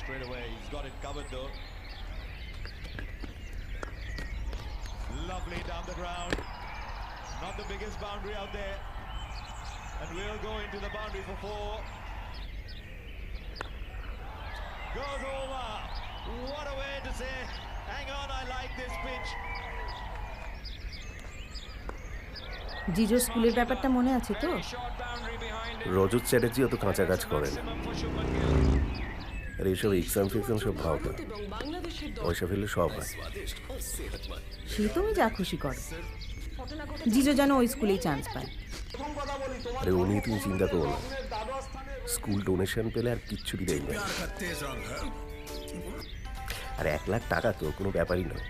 straight away. He's got it covered though. Lovely down the ground. Not the biggest boundary out there. And we'll go into the boundary for 4. Goes over. What a way to say, hang on, I like this pitch. জিজো স্কুলের ব্যাপারটা মনে আছে তো? রজত চ্যাটার্জিও তো কাঁচা কাজ করেন, আর এইসব এক্সাম ফেক্সাম সব ভাবনা পয়সা ফেললে সব হয়। সে তুমি যা খুশি করো, জিজো যেন ওই স্কুলেই চান্স পায়। আরে ও নিয়ে তুমি চিন্তা করো না, স্কুল ডোনেশন পেলে আর কিচ্ছু দিলেই না। আর 1 লাখ টাকা তো কোনো ব্যাপারই নয়।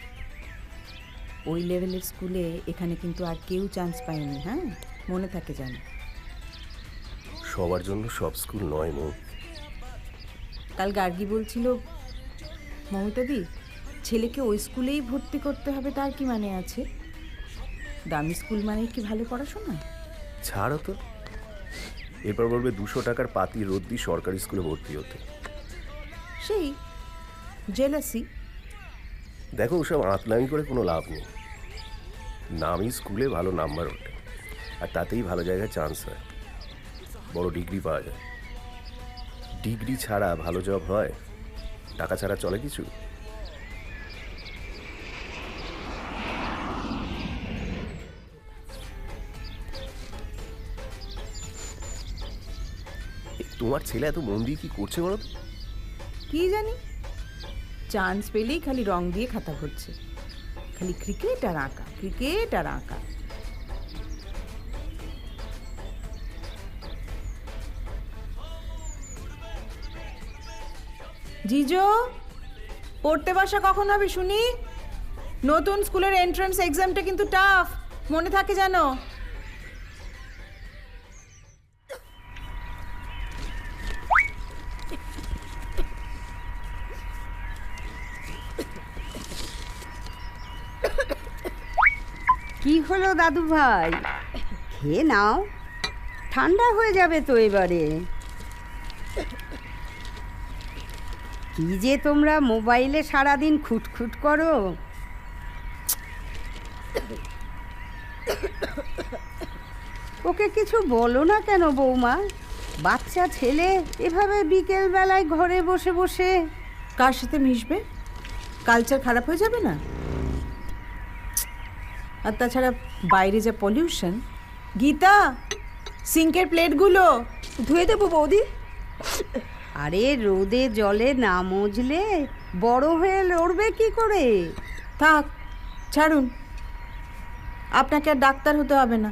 ওই লেভেলের স্কুলে এখানে কিন্তু আর কেউ চান্স পায়নি, হ্যাঁ মনে থাকে জানো। সবার জন্য সব স্কুল নয় মো। কাল গার্গী বলছিল, মমিতাদি ছেলেকে ওই স্কুলেই ভর্তি করতে হবে, তার কি মানে আছে? দামি স্কুল মানে কি ভালো পড়াশোনা? ছাড়ো তো, এরপর বলবে 200 টাকার পাতি রোদ দিয়ে সরকারি স্কুলে ভর্তি হতে। সেই জেলাসি। দেখো ওসব আতলামি করে কোনো লাভ নেই। নামি স্কুলে ভালো নাম্বার ওঠে, আর তাতেই ভালো জায়গায় চান্স হয়, বড় ডিগ্রি পাওয়া যায়। ডিগ্রি ছাড়া ভালো জব হয়? টাকা ছাড়া চলে কিছু? তোমার ছেলে এত মন দিয়ে কি করছে বলো তো? কি জানি, চান্স পেলেই খালি রং দিয়ে খাতা ভরছে, খালি ক্রিকেট আর আঁকা, ক্রিকেট আর আঁকা। জিজো পড়তে বসা কখন হবে শুনি? নতুন স্কুলের এন্ট্রান্স এক্সামটা কিন্তু টাফ, মনে থাকে জানো। কি হলো দাদু ভাই, খেয়ে নাও, ঠান্ডা হয়ে যাবে তো এবারে। কি যে তোমরা মোবাইলে সারাদিন খুটখুট করো। ওকে কিছু বলো না কেন বৌমা? বাচ্চা ছেলে এভাবে বিকেল বেলায় ঘরে বসে বসে কার সাথে মিশবে? কালচার খারাপ হয়ে যাবে না? আর তাছাড়া বাইরে যা পলিউশন। গীতা, সিঙ্কের প্লেটগুলো ধুয়ে দেবো বৌদি। আরে রোদে জলে না মজলে বড় হয়ে লড়বে কি করে? থাক, ছাড়ুন, আপনাকে আর ডাক্তার হতে হবে না।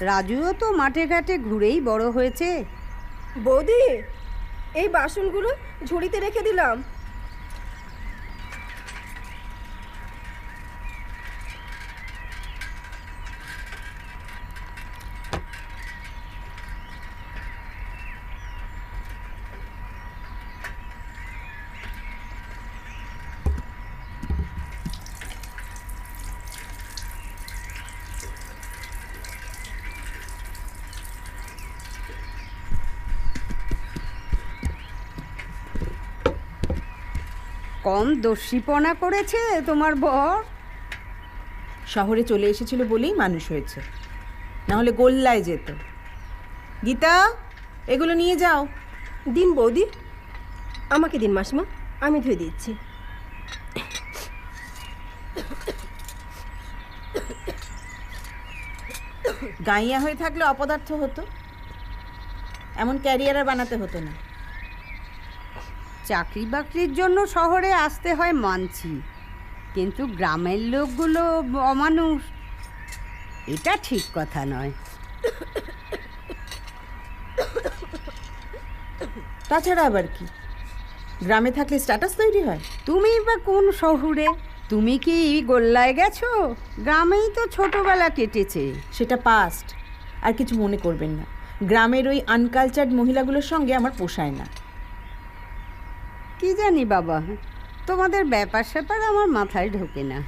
রাজুও তো মাঠে ঘাটে ঘুরেই বড় হয়েছে। বৌদি এই বাসনগুলো ঝুড়িতে রেখে দিলাম। কম দস্যিপনা করেছে তোমার বর? শহরে চলে এসেছিল বলেই মানুষ হয়েছে, না হলে গোল্লায় যেত। গীতা, এগুলো নিয়ে যাও। দিন বৌদি, আমাকে দিন মাসিমা, আমি ধুয়ে দিচ্ছি। গাইয়া হয়ে থাকলে অপদার্থ হতো, এমন ক্যারিয়ার আর বানাতে হতো না। চাকরি বাকরির জন্য শহরে আসতে হয় মানছি, কিন্তু গ্রামের লোকগুলো অমানুষ, এটা ঠিক কথা নয়। তাছাড়া আবার কি, গ্রামে থাকলে স্ট্যাটাস তৈরি হয়? তুমি বা কোন শহরে? তুমি কি গোল্লায় গেছো? গ্রামেই তো ছোটবেলা কেটেছে। সেটা পাস্ট, আর কিছু মনে করবেন না। গ্রামের ওই আনকালচার্ড মহিলাগুলোর সঙ্গে আমার পোষায় না। কি জানি বাবা, তোমাদের ব্যাপার স্যাপার আমার মাথায় ঢোকে না।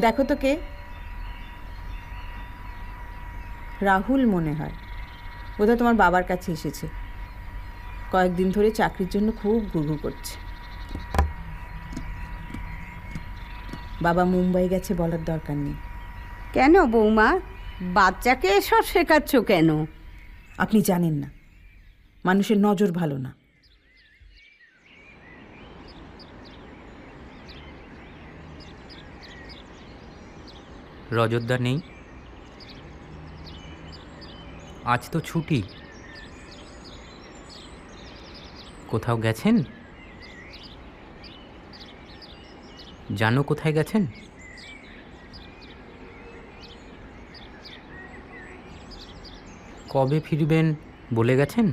দেখো তো কে? রাহুল মনে হয়, বোধহয় তোমার বাবার কাছে এসেছে। কয়েকদিন ধরে চাকরির জন্য খুব ঘুরঘুর করছে। বাবা মুম্বাই গেছে, বলার দরকার নেই। কেন বৌমা, বাচ্চাকে এসব শেখাচ্ছ কেন? আপনি জানেন না, মানুষের নজর ভালো না। রজতদা নেই, আজ তো ছুটি। কোথাও গেছেন? জানো কোথায় গেছেন? কবে ফিরবেন বলে গেছেন?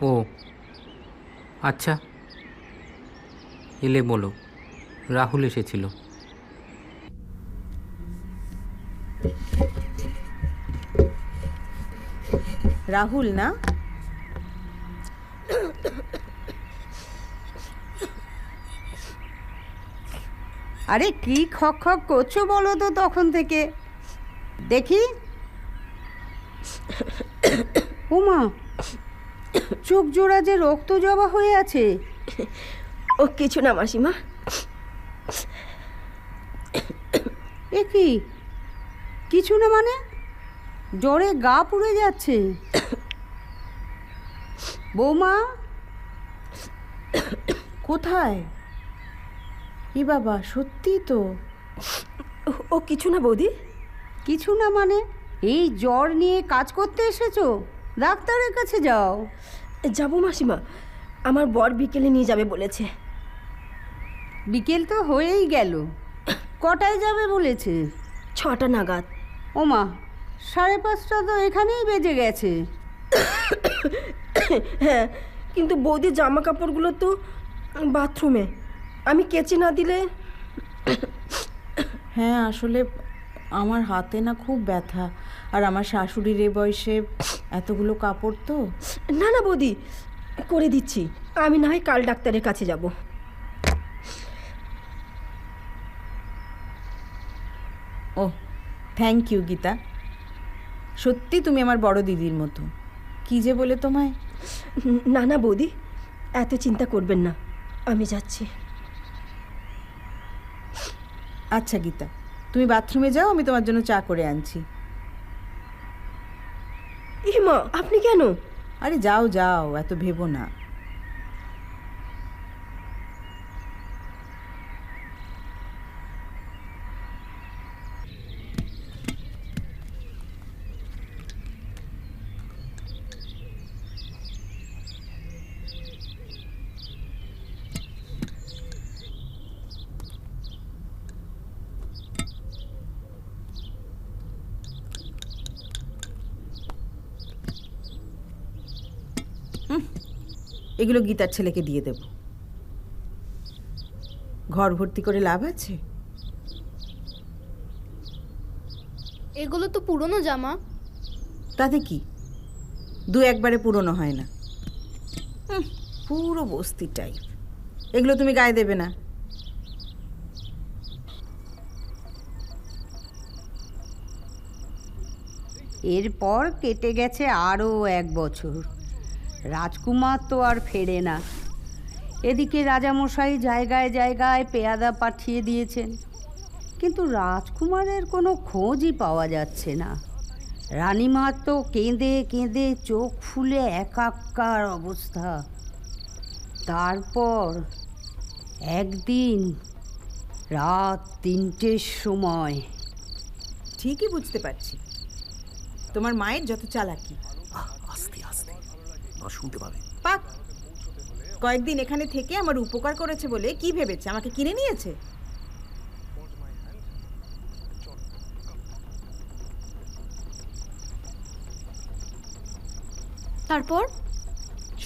ও আচ্ছা, এলে বলো, রাহুল এসেছিল। রাহুল না? আরে কি খক খক করছো বলো তো তখন থেকে, দেখি। ওমা, চোখ জোড়া যে রক্ত জবা হয়ে আছে। ও কিছু না মাসিমা। এ কি, কিছু না মানে? জ্বরে গা পুড়ে যাচ্ছে। বৌমা কোথায়? ই বাবা, সত্যি তো। ও কিছু না বৌদি। কিছু না মানে? এই জ্বর নিয়ে কাজ করতে এসেছো? ডাক্তারের কাছে যাও। যাবো মাসিমা, আমার বর বিকেলে নিয়ে যাবে বলেছে। বিকেল তো হয়েই গেল, কটায় যাবে বলেছে? 6টা নাগাদ। ওমা, 5:30 তো এখানেই বেজে গেছে। হ্যাঁ, কিন্তু বৌদির জামা কাপড়গুলো তো বাথরুমে, আমি কেচে না দিলে। হ্যাঁ, আসলে আমার হাতে না খুব ব্যথা, আর আমার শাশুড়ির এ বয়সে এতগুলো কাপড় তো। না না বৌদি, করে দিচ্ছি। আমি না হয় কাল ডাক্তারের কাছে যাব। ও থ্যাংক ইউ গীতা, সত্যি তুমি আমার বড় দিদির মতো। কি যে বলে তোমায়। না না বৌদি, এত চিন্তা করবেন না, আমি যাচ্ছি। আচ্ছা গীতা, তুমি বাথরুমে যাও, আমি তোমার জন্য চা করে আনছি। এ মা, আপনি কেন? আরে যাও যাও, এত ভেবো না। এগুলো গীতার ছেলেকে দিয়ে দেব। ঘর ভর্তি করে লাভ আছে? এগুলো তো পুরনো জামা। তাতে কি, দু একবারে পুরনো হয় না। পুরো বস্তি টাইপ। এগুলো তুমি গায়ে দেবে না। এরপর কেটে গেছে আরও 1 বছর। রাজকুমার তো আর ফেরে না। এদিকে রাজামশাই জায়গায় জায়গায় পেয়াদা পাঠিয়ে দিয়েছেন, কিন্তু রাজকুমারের কোনো খোঁজই পাওয়া যাচ্ছে না। রানীমার তো কেঁদে কেঁদে চোখ ফুলে একাকার অবস্থা। তারপর একদিন রাত 3টের সময়। ঠিকই বুঝতে পারছি তোমার মায়ের যত চালাকি। আস্তে আস্তে, মা শুনতে পাবে। পাক, কয়েকদিন এখানে থেকে আমার উপকার করেছে বলে কি ভেবেছে আমাকে কিনে নিয়েছে? তারপর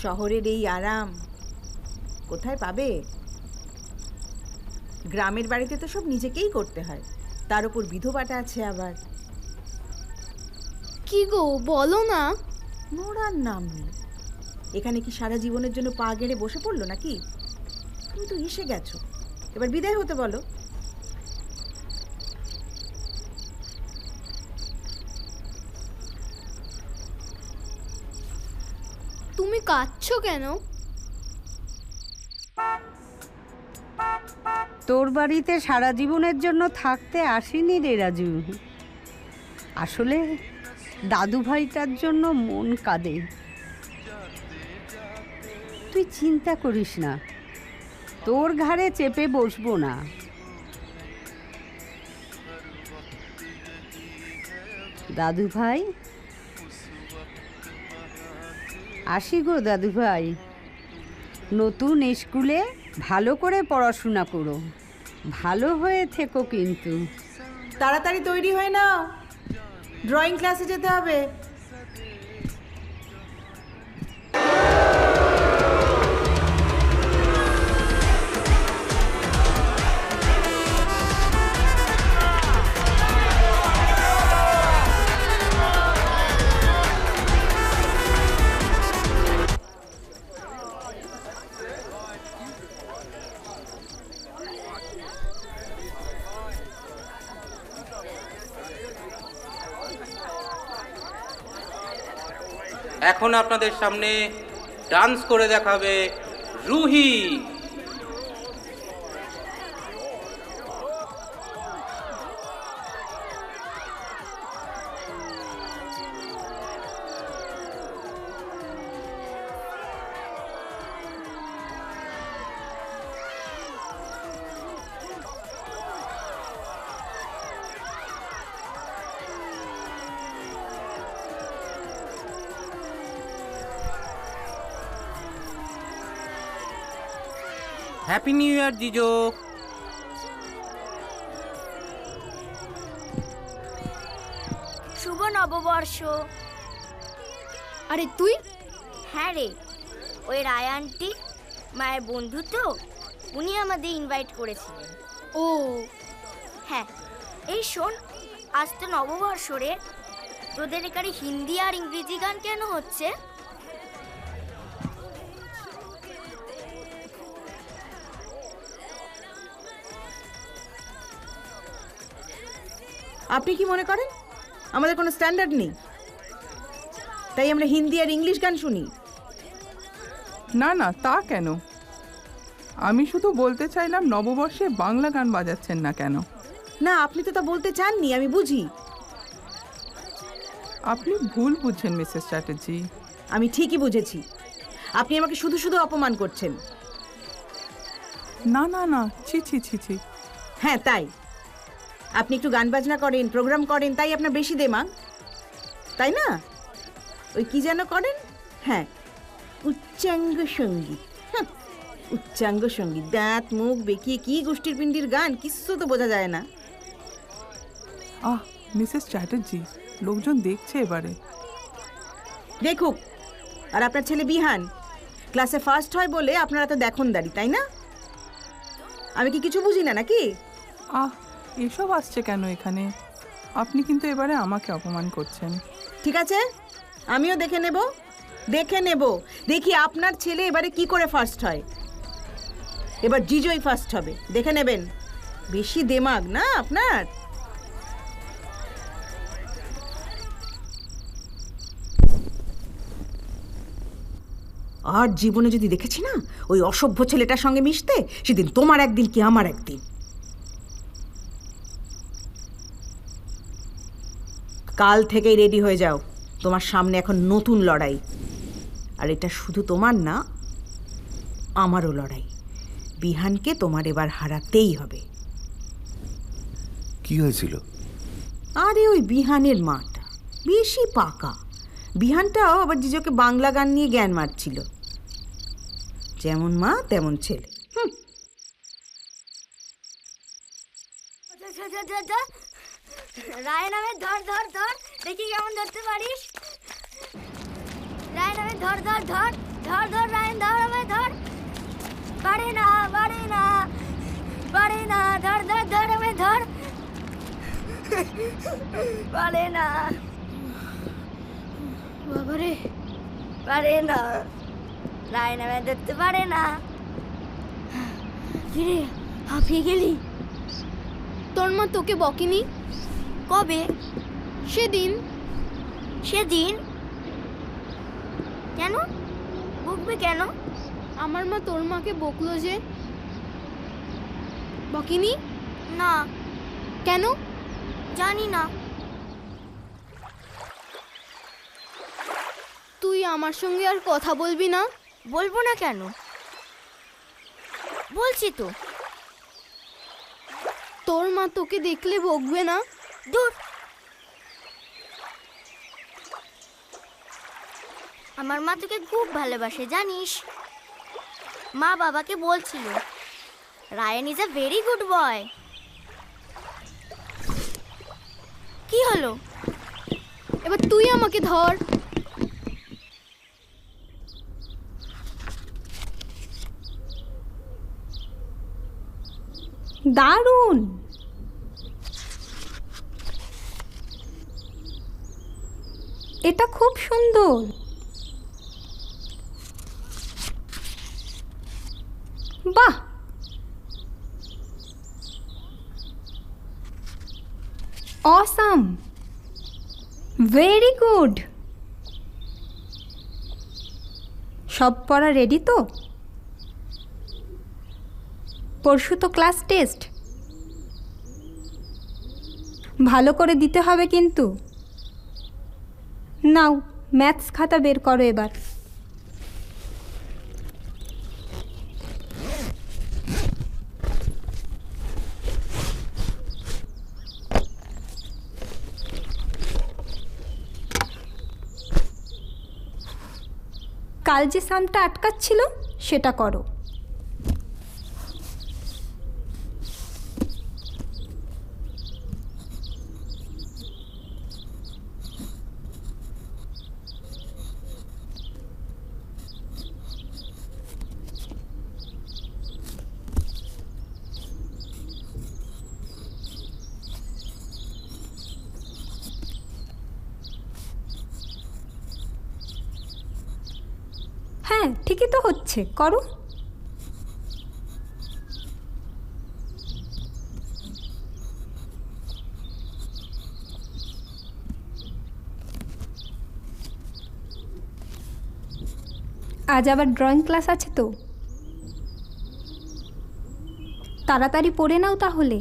শহরের এই আরাম কোথায় পাবে? গ্রামের বাড়িতে তো সব নিজেকেই করতে হয়, তার উপর বিধবাটা আছে আবার। কি গো, বলো না। মোড়ার নাম নেই। এখানে কি সারা জীবনের জন্য পা গেড়ে বসে পড়লো নাকি? তুমি তো এসে গেছো, এবার বিদায় হতে বলো। তুমি কাঁদছো কেন? তোর বাড়িতে সারা জীবনের জন্য থাকতে আসিনি রে রাজু। আসলে দাদু ভাইটার জন্য মন কাঁদে। তুই চিন্তা করিস না, তোর ঘাড়ে চেপে বসবো না। দাদু ভাই, আসি গো দাদু ভাই। নতুন স্কুলে ভালো করে পড়াশোনা করো, ভালো হয়ে থেকো কিন্তু। তাড়াতাড়ি তৈরি হয়ে নাও, ড্রয়িং ক্লাসে যেতে হবে। এখন আপনাদের সামনে ডান্স করে দেখাবে Ruhi. Happy new year Jijo. শুভ নববর্ষ। আরে তুই? হ্যাঁ রে, ওই রায় আন্টি মায়ের বন্ধু তো, উনি আমাদের ইনভাইট করেছিলেন। ও হ্যাঁ, এই শোন, আজ তো নববর্ষ রে, তোদের এখানে হিন্দি আর ইংরেজি গান কেন হচ্ছে? আপনি কি মনে করেন আমাদের কোনো স্ট্যান্ডার্ড নেই, তাই আমরা হিন্দি আর ইংলিশ গান শুনি? না না, তা কেন? আমি শুধু বলতে চাইলাম নববর্ষে বাংলা গান বাজাচ্ছেন না কেন? না, আপনি তো তা বলতে চাননি, আমি বুঝি। আপনি ভুল বুঝছেন মিসেস চ্যাটার্জি। আমি ঠিকই বুঝেছি, আপনি আমাকে শুধু শুধু অপমান করছেন। না না না, ছি ছি ছি ছি। হ্যাঁ তাই, আপনি একটু গান বাজনা করেন, প্রোগ্রাম করেন, তাই আপনার বেশি দেমাগ, তাই না? ওই কি যেন করেন, হ্যাঁ, উচ্চাঙ্গ সঙ্গীত। উচ্চাঙ্গ সঙ্গীত, দাঁত মুখ বেঁকিয়ে কি গোষ্ঠীর পিণ্ডির গান, কিছু তো বোঝা যায় না। আহ মিসেস চ্যাটার্জি, লোকজন দেখছে এবারে। দেখুক, আর আপনার ছেলে বিহান ক্লাসে ফার্স্ট হয় বলে আপনারা তো দেখনদারি, তাই না? আমি কি কিছু বুঝি না নাকি? আহ, এসব আসছে কেন এখানে? আপনি কিন্তু এবারে আমাকে অপমান করছেন। ঠিক আছে, আমিও দেখে নেব, দেখি আপনার ছেলে এবারে কি করে ফার্স্ট হয়। এবার জিজোই ফার্স্ট হবে, দেখে নেবেন। বেশি দেমাগ না আপনার। আর জীবনে যদি দেখেছি না ওই অসভ্য ছেলেটার সঙ্গে মিশতে, সেদিন তোমার একদিন কি আমার একদিন। কাল থেকেই রেডি হয়ে যাও, তোমার সামনে এখন নতুন লড়াই। আর এটা শুধু তোমার না, আমারও লড়াই। বিহানকে তোমার এবার হারাতেই হবে। কি হয়েছিল? আরে ওই বিহানের মাটা বেশি পাকা। বিহানটাও আবার জিজোকে বাংলা গান নিয়ে জ্ঞান মারছিল। যেমন মা তেমন ছেলে। রায় নামে ধর ধর ধর, দেখি কেমন ধরতে পারিস। রায় নামে ধর ধর ধর ধর ধর, রায়ন ধর, আমায় ধর। পারে না পারে না পারে না, ধর ধর ধর, আমায় ধর। পারে না বাবারে, পারে না, রায় নামে ধরতে পারে না। কিরে হাঁপিয়ে গেলি? তোর মা তোকে বকেনি? কবে? সেদিন। সেদিন? কেন বকবে কেন? আমার মা তোর মাকে বকলো যে। বকেনি? না। কেন? জানি না। তুই আমার সঙ্গে আর কথা বলবি না? বলবো না কেন, বলছি তো। তোর মা তোকে দেখলে বকবে না? দূর। আমার মা তোকে খুব ভালোবাসে জানিস। মা বাবাকে বলছিল Ryan is a very good boy. কি হলো? এবার তুই আমাকে ধর। দারুণ! এটা খুব সুন্দর। বাহ, অসাম, ভেরি গুড। সব পড়া রেডি তো? পরশু তো ক্লাস টেস্ট, ভালো করে দিতে হবে কিন্তু। নাও ম্যাথস খাতা বের করো এবার। কাল যে সামটা আটকাচ্ছিল সেটা করো। হ্যাঁ ঠিকই তো হচ্ছে, করো। আজ আবার ড্রয়িং ক্লাস আছে তো, তাড়াতাড়ি পড়ে নাও তাহলে।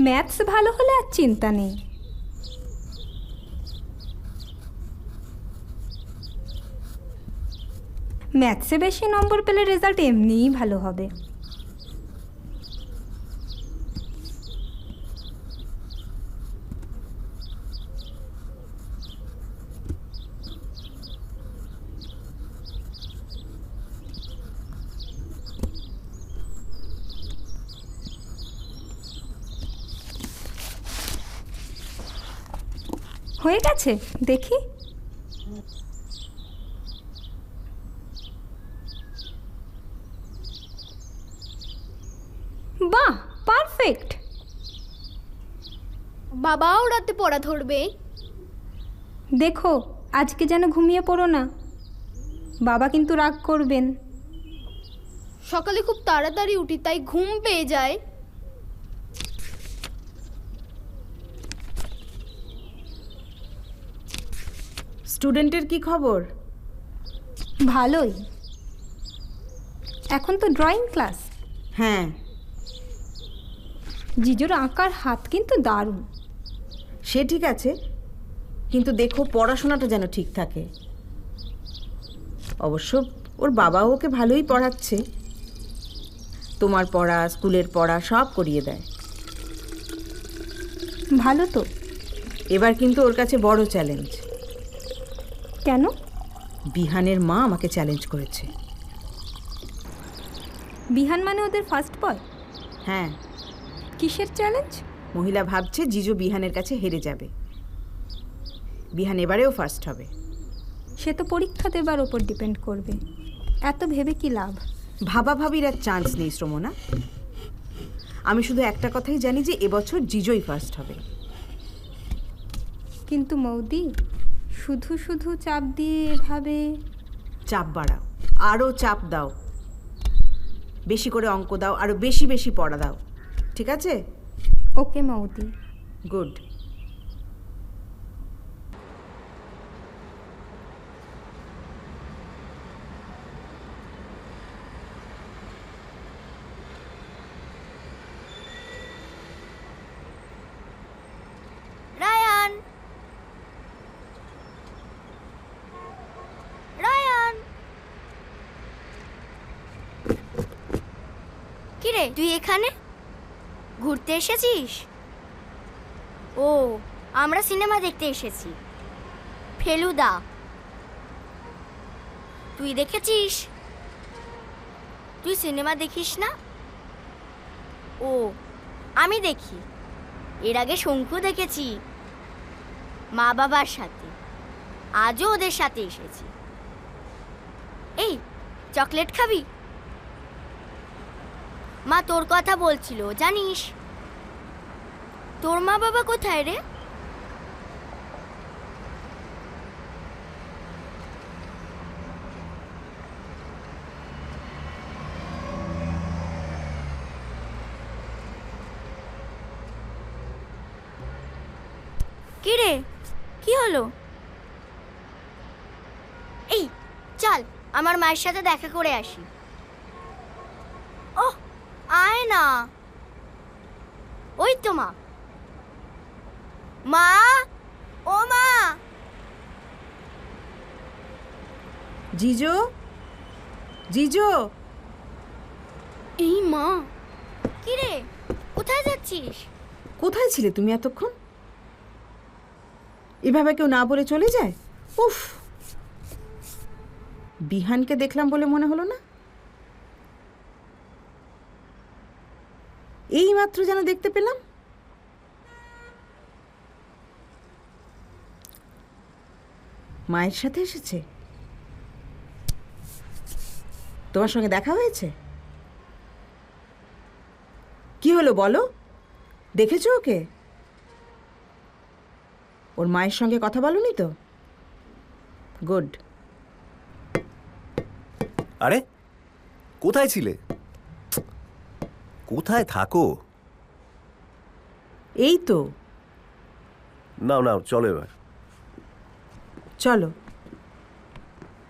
ম্যাথস ভালো হলে আর চিন্তা নেই। ম্যাথসে বেশি নম্বর পেলে রেজাল্ট এমনিই ভালো হবে। হয়ে গেছে, দেখি। বাহ, পারফেক্ট। বাবাও রাতে পড়া ধরবে। দেখো আজকে যেন ঘুমিয়ে পড়ো না, বাবা কিন্তু রাগ করবেন। সকালে খুব তাড়াতাড়ি উঠি তাই ঘুম পেয়ে যায়। স্টুডেন্টের কি খবর? ভালোই, এখন তো ড্রয়িং ক্লাস। হ্যাঁ, জিজুর আঁকার হাত কিন্তু দারুণ। সে ঠিক আছে, কিন্তু দেখো পড়াশোনাটা যেন ঠিক থাকে। অবশ্য ওর বাবাও ওকে ভালোই পড়াচ্ছে, তোমার পড়া স্কুলের পড়া সব করিয়ে দেয়। ভালো তো। এবার কিন্তু ওর কাছে বড় চ্যালেঞ্জ। কেন? বিহানের মা আমাকে চ্যালেঞ্জ করেছে। বিহান মানে ওদের ফার্স্ট বয়? হ্যাঁ। কিসের চ্যালেঞ্জ? মহিলা ভাবছে জিজু বিহানের কাছে হেরে যাবে, বিহান এবারেও ফার্স্ট হবে। সে তো পরীক্ষা দেবার ওপর ডিপেন্ড করবে, এত ভেবে কি লাভ? ভাবাভাবির আর চান্স নেই শ্রমনা। আমি শুধু একটা কথাই জানি যে এবছর জিজোই ফার্স্ট হবে। কিন্তু মৌদি, শুধু শুধু চাপ দিয়ে এভাবে। চাপ বাড়াও, আরও চাপ দাও, বেশি করে অঙ্ক দাও, আরও বেশি বেশি পড়া দাও, ঠিক আছে? ওকে মৌদি। গুড। রায়ান, রায়ান, কিরে তুই এখানে ঘুরতে এসেছিস? ও, আমরা সিনেমা দেখতে এসেছি, ফেলুদা। তুই দেখেছিস? তুই সিনেমা দেখিস না? ও, আমি দেখি। এর আগে শঙ্কু দেখেছি মা বাবার সাথে, আজও ওদের সাথে এসেছি। এই, চকলেট খাবি? মা তোর কথা বলছিল জানিস। তোর মা বাবা কোথায় রে? কি রে, কি হলো? এই চল, আমার মায়ের সাথে দেখা করে আসি। ওহ, আয় না। ওই তো মা। মা, ও মা। জিজো, জিজো। এই মা, কি রে, কোথায় যাচ্ছিস? কোথায় ছিলে তুমি এতক্ষণ? এভাবে কেউ না বলে চলে যায়? উফ, বিহানকে দেখলাম বলে মনে হলো না? এই মাত্র যেন দেখতে পেলাম। মায়ের সাথে এসেছে? তোমার সঙ্গে দেখা হয়েছে? কি হলো বলো, দেখেছো ওকে? ওর মায়ের সঙ্গে কথা বলনি তো? গুড। আরে কোথায় ছিলে? কোথায় থাকো? এই তো। নাও নাও, চলো এবার। চলো।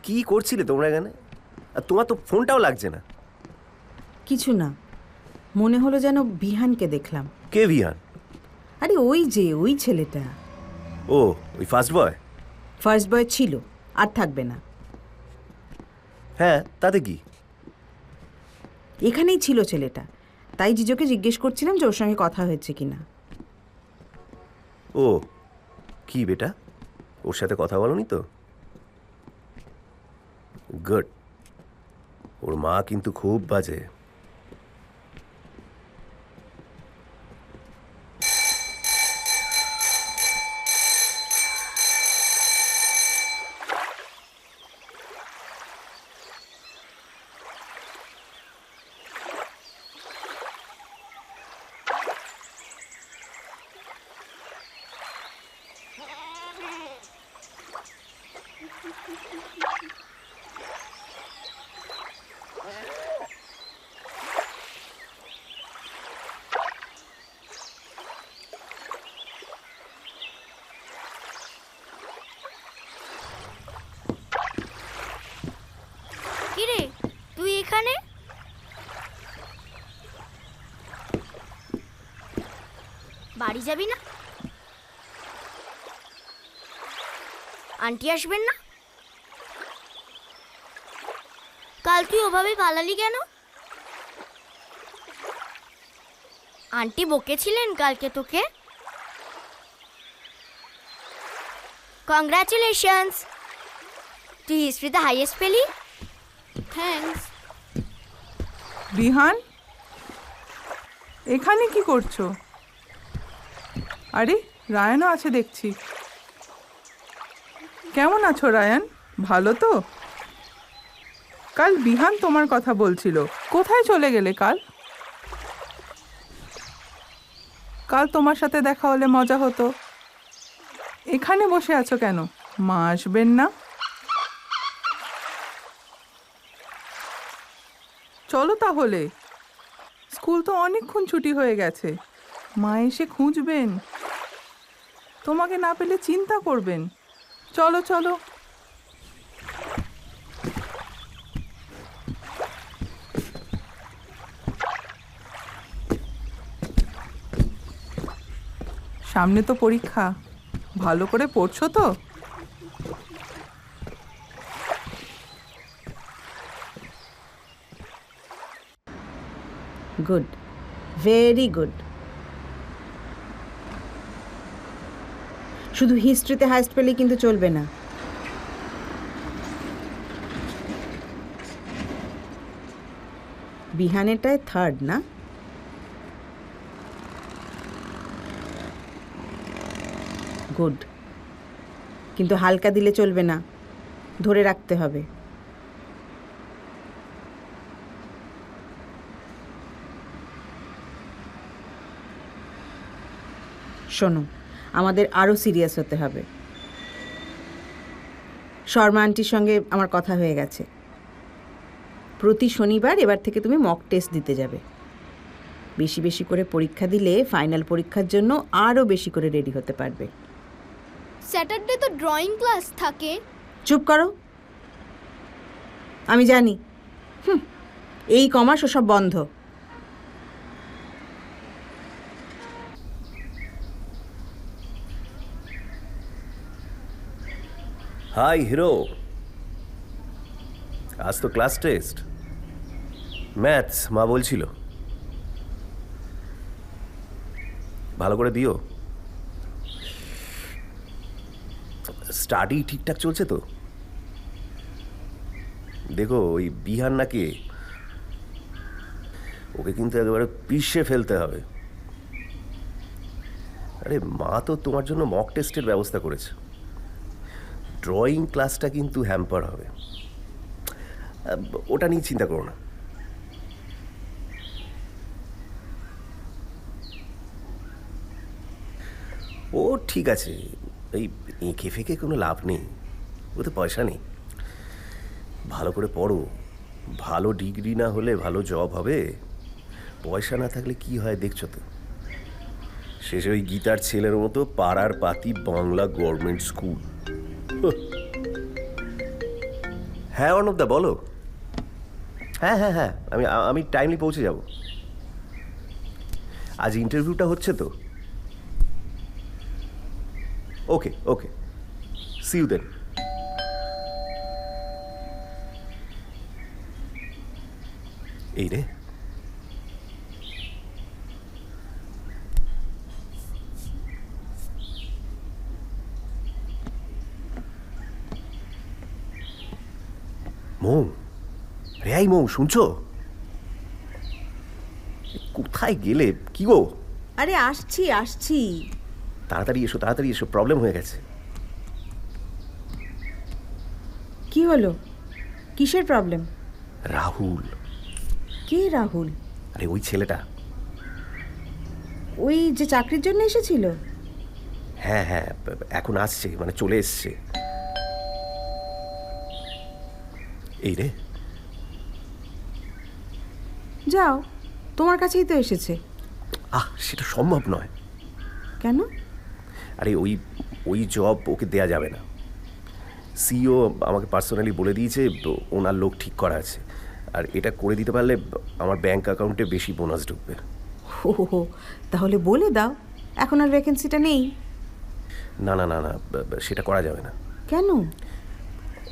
কি করছিলে তোমরা এখানে? আর তোমার তো ফোনটাও লাগছে না। কিছু না, মনে হলো যেন বিহানকে দেখলাম। কে বিহান? আরে ওই যে ওই ছেলেটা। ও, ওই ফার্স্ট বয়? ফার্স্ট বয় ছিল, আর থাকবে না। হ্যাঁ, তাতে কি? এখানেই ছিল ছেলেটা, তাই জিজোকে জিজ্ঞেস করছিলাম যে ওর সঙ্গে কথা হয়েছে কিনা। ও, কি বেটা, ওর সাথে কথা বলনি তো? গুড। ওর মা কিন্তু খুব বাজে। কিরে তুই এখানে? বাড়ি যাবি না? আন্টি আসবেন না? কাল তুই ওভাবে পালালি কেন? আন্টি বকেছিলেন কালকে তোকে? কংগ্রাচুলেশনস, তুই হিস্ট্রিতে হাইয়েস্ট পেলি। থ্যাঙ্কস। বিহান, এখানে কি করছো? আরে রায়ানও আছে দেখছি। কেমন আছো রায়ান? ভালো তো? কাল বিহান তোমার কথা বলছিল, কোথায় চলে গেলে কাল? কাল তোমার সাথে দেখা হলে মজা হতো। এখানে বসে আছো কেন? মা আসবেন না? চলো তাহলে, স্কুল তো অনেকক্ষণ ছুটি হয়ে গেছে। মা এসে খুঁজবেন, তোমাকে না পেলে চিন্তা করবেন। চলো চলো। সামনে তো পরীক্ষা, ভালো করে পড়ছো তো? Good, very good. শুধু হিস্ট্রিতে হাইস্ট পেলেই কিন্তু চলবে না। বিহানেটায় 3rd না? গুড, কিন্তু হালকা দিলে চলবে না, ধরে রাখতে হবে। শোনো, আমাদের আরও সিরিয়াস হতে হবে। শর্মা আন্টির সঙ্গে আমার কথা হয়ে গেছে। প্রতি শনিবার এবার থেকে তুমি মক টেস্ট দিতে যাবে। বেশি বেশি করে পরীক্ষা দিলে ফাইনাল পরীক্ষার জন্য আরও বেশি করে রেডি হতে পারবে। স্যাটারডে তো ড্রয়িং ক্লাস থাকে। চুপ করো, আমি জানি। এই কমাস ওসব বন্ধ। হাই হিরো, আজ তো ক্লাস টেস্ট, ম্যাথস মা বলছিল। ভালো করে দিও। স্টাডি ঠিকঠাক চলছে তো? দেখো ওই বিহান না কে, ওকে কিন্তু একেবারে পিষে ফেলতে হবে। আরে মা তো তোমার জন্য মক টেস্টের ব্যবস্থা করেছে। ড্রয়িং ক্লাসটা কিন্তু হ্যাম্পার হবে, ওটা নিয়ে চিন্তা করো না। ও ঠিক আছে, এই এঁকে ফেঁকে কোনো লাভ নেই, ওতে পয়সা নেই। ভালো করে পড়ো, ভালো ডিগ্রি না হলে ভালো জব হবে। পয়সা না থাকলে কি হয় দেখছো তো, শেষে ওই গীতার ছেলের মতো পাড়ার পাতি বাংলা গভর্নমেন্ট স্কুল। হ্যাঁ অর্ণবদা বলো। হ্যাঁ হ্যাঁ হ্যাঁ, আমি টাইমলি পৌঁছে যাব। আজ ইন্টারভিউটা হচ্ছে তো? ওকে ওকে, সি ইউ দেন। এই রে, মৌ, রে আই মৌ, শুনছো? কোথায় গেলে? কি গো? আরে আসছি আসছি। তাড়াতাড়ি এসো, তাড়াতাড়ি এসো, প্রবলেম হয়ে গেছে। কি হলো? কিসের প্রবলেম? রাহুল। কে রাহুল? আরে ওই ছেলেটা। ওই যে চাকরির জন্য এসেছিল? হ্যাঁ হ্যাঁ, এখন আসছে, মানে চলে এসছে। এই রে, যাও, তোমার কাছেই তো এসেছে। সেটা সম্ভব নয়। কেন? আরে ওই জব ওকে দেয়া যাবে না। সিইও আমাকে পার্সোনালি বলে দিয়েছে ওনার লোক ঠিক করা আছে, আর এটা করে দিতে পারলে আমার ব্যাংক অ্যাকাউন্টে বেশি বোনাস ঢুকবে। ও, তাহলে বলে দাও এখন আর ভ্যাকেন্সিটা নেই। না না না না, সেটা করা যাবে না। কেন?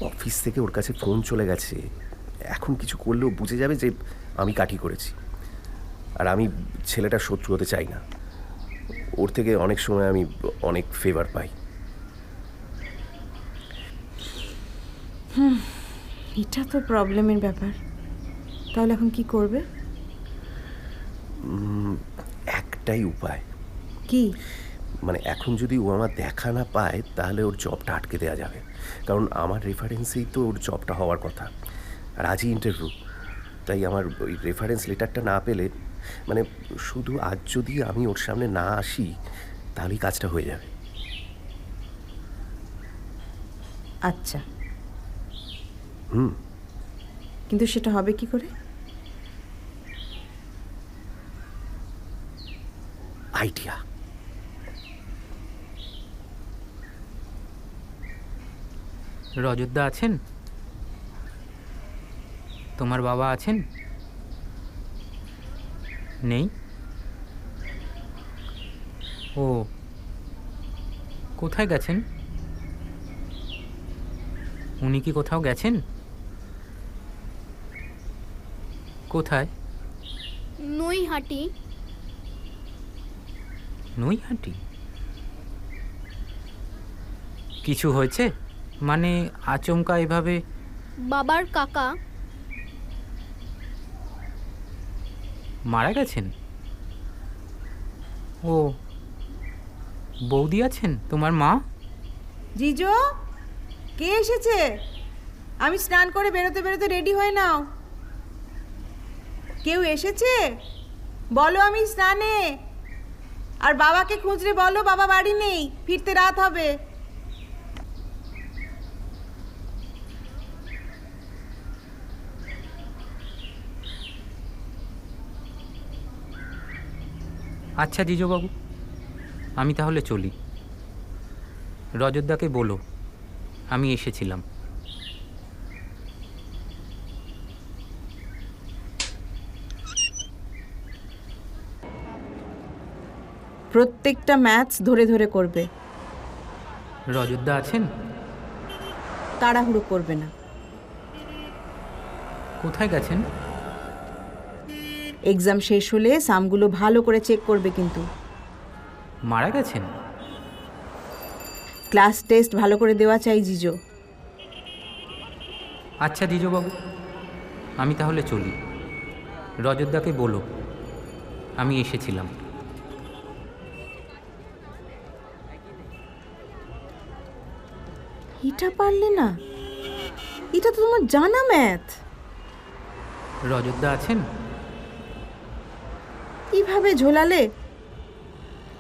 অফিস থেকে ওর কাছে ফোন চলে গেছে, এখন কিছু করলেও বুঝে যাবে যে আমি কাঠি করেছি, আর আমি ছেলেটা শত্রু হতে চাই না। ওর থেকে অনেক সময় আমি অনেক ফেভার পাই। এটা তো প্রবলেমের ব্যাপার। তাহলে এখন কি করবে? একটাই উপায়। কি? মানে এখন যদি ও আমার দেখা না পায় তাহলে ওর জবটা আটকে দেওয়া যাবে, কারণ আমার রেফারেন্সেই তো ওর জবটা হওয়ার কথা, আর আজই ইন্টারভিউ। তাই আমার ওই রেফারেন্স লেটারটা না পেলে মানে শুধু আজ যদি আমি ওর সামনে না আসি তাহলেই কাজটা হয়ে যাবে। আচ্ছা, হুম। কিন্তু সেটা হবে কি করে? আইডিয়া। রজতদা আছেন? তোমার বাবা আছেন? নেই? ও, কোথায় গেছেন? উনি কি কোথাও গেছেন? কোথায়? নৈহাটি। নৈহাটি? কিছু হয়েছে? মানে আচমকা এভাবে? বাবার কাকা মারা গেছেন? ও, বৌদি আছেন? তোমার মা? জিজো, কে এসেছে? আমি স্নান করে বেরোতে বেরোতে রেডি হয়ে নাও। কেউ এসেছে? বলো আমি স্নানে। আর বাবাকে খুঁজলে বলো বাবা বাড়ি নেই, ফিরতে রাত হবে। আচ্ছা জিজুবাবু, আমি তাহলে চলি। রজতদাকে বলো আমি এসেছিলাম। প্রত্যেকটা ম্যাথস ধরে ধরে করবে। রজতদা আছেন? তাড়াহুড়ো করবে না। কোথায় গেছেন? এক্সাম শেষ হলে সামগুলো ভালো করে চেক করবে কিন্তু। মারা গেছেন? ক্লাস টেস্ট ভালো করে দেওয়া চাই জিজো। আচ্ছা জিজুবাবু, আমি তাহলে চলি। রজতদাকে বলো আমি এসেছিলাম। এটা পারলে না? এটা তো তোমার জানা ম্যাথ। রজতদা আছেন? কিভাবে ঝোলালে?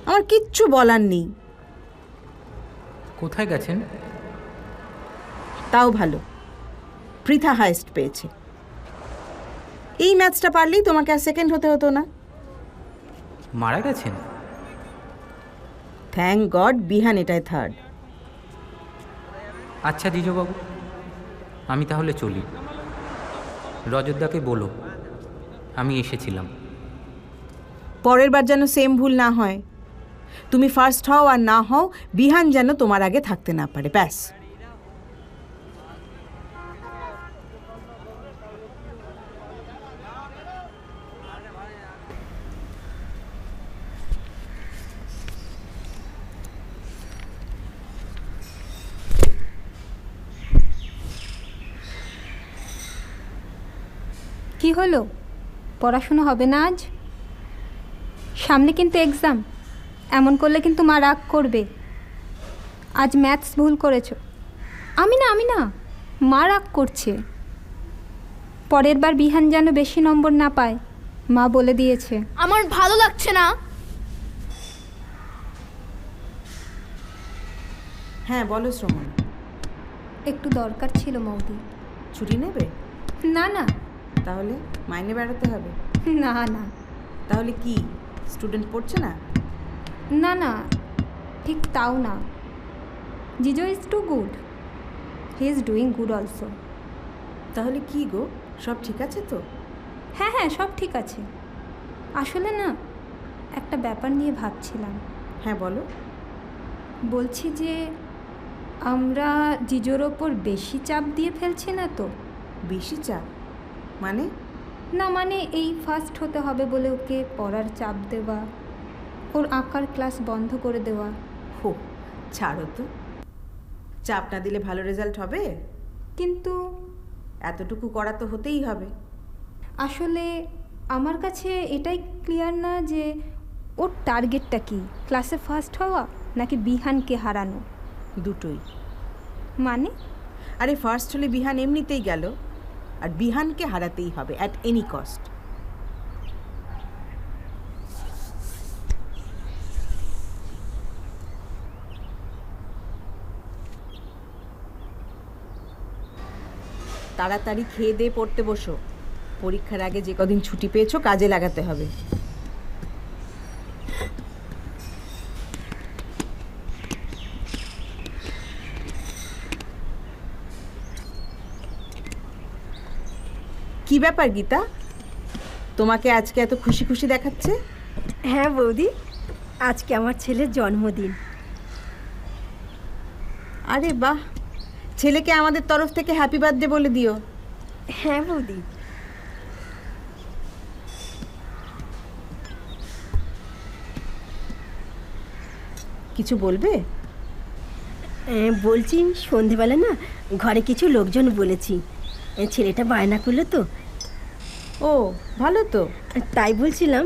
আমার কিচ্ছু বলার নেই। কোথায় গেছেন? তাও ভালো, পৃথা হাইস্ট পেয়েছে। এই ম্যাথসটা পারলেই তোমাকে আর সেকেন্ড হতে হতো না। মারা গেছেন? থ্যাংক গড বিহান এটাই থার্ড। আচ্ছা জিজুবাবু, আমি তাহলে চলি। রজতদাকে বলো আমি এসেছিলাম। পরের বার যেন সেম ভুল না হয়। তুমি ফার্স্ট হও আর না হও, বিহান যেন তোমার আগে থাকতে না পারে, ব্যাস। কি হলো? পড়াশুনো হবে না আজ? সামনে কিন্তু এক্সাম। এমন করলে কিন্তু মা রাগ করবে। আজ ম্যাথস ভুল করেছো। আমি না, মা রাগ করছে। পরের বার বিহান যেন বেশি নম্বর না পায়, মা বলে দিয়েছে। আমার ভালো লাগছে না। হ্যাঁ বলো শ্রমণ। একটু দরকার ছিল মৌদি। ছুটি নেবে? না। তাহলে মাইনে বেড়াতে হবে? না। তাহলে কি স্টুডেন্ট পড়ছে না? না, ঠিক তাও না। Jijo is too good. He is doing good also. তাহলে কি গো, সব ঠিক আছে তো? হ্যাঁ, সব ঠিক আছে। আসলে না, একটা ব্যাপার নিয়ে ভাবছিলাম। হ্যাঁ বলো। বলছি যে আমরা জিজোর ওপর বেশি চাপ দিয়ে ফেলছি না তো? বেশি চাপ মানে? না মানে এই ফার্স্ট হতে হবে বলে ওকে পড়ার চাপ দেওয়া, ওর আঁকার ক্লাস বন্ধ করে দেওয়া। হো ছাড়ো তো, চাপ না দিলে ভালো রেজাল্ট হবে? কিন্তু এতটুকু করা তো হতেই হবে। আসলে আমার কাছে এটাই ক্লিয়ার না যে ওর টার্গেটটা কি, ক্লাসে ফার্স্ট হওয়া নাকি বিহানকে হারানো? দুটোই। মানে? আরে ফার্স্ট হলে বিহান এমনিতেই গেল, আর বিহানকে হারাতেই হবে অ্যাট এনি কস্ট। তাড়াতাড়ি খেয়ে দিয়ে পড়তে বসো। পরীক্ষার আগে যে কদিন ছুটি পেয়েছো কাজে লাগাতে হবে। কি ব্যাপার গীতা, তোমাকে আজকে এত খুশি খুশি দেখাচ্ছে? হ্যাঁ বৌদি, আজকে আমার ছেলের জন্মদিন। আরে বাহ, ছেলেকে আমাদের তরফ থেকে হ্যাপি বার্থডে বলে দিও। হ্যাঁ বৌদি। কিছু বলবে? বলছি, সন্ধেবেলা না ঘরে কিছু লোকজন বলেছি, ছেলেটা বায়না করলো তো। ও ভালো তো। তাই বলছিলাম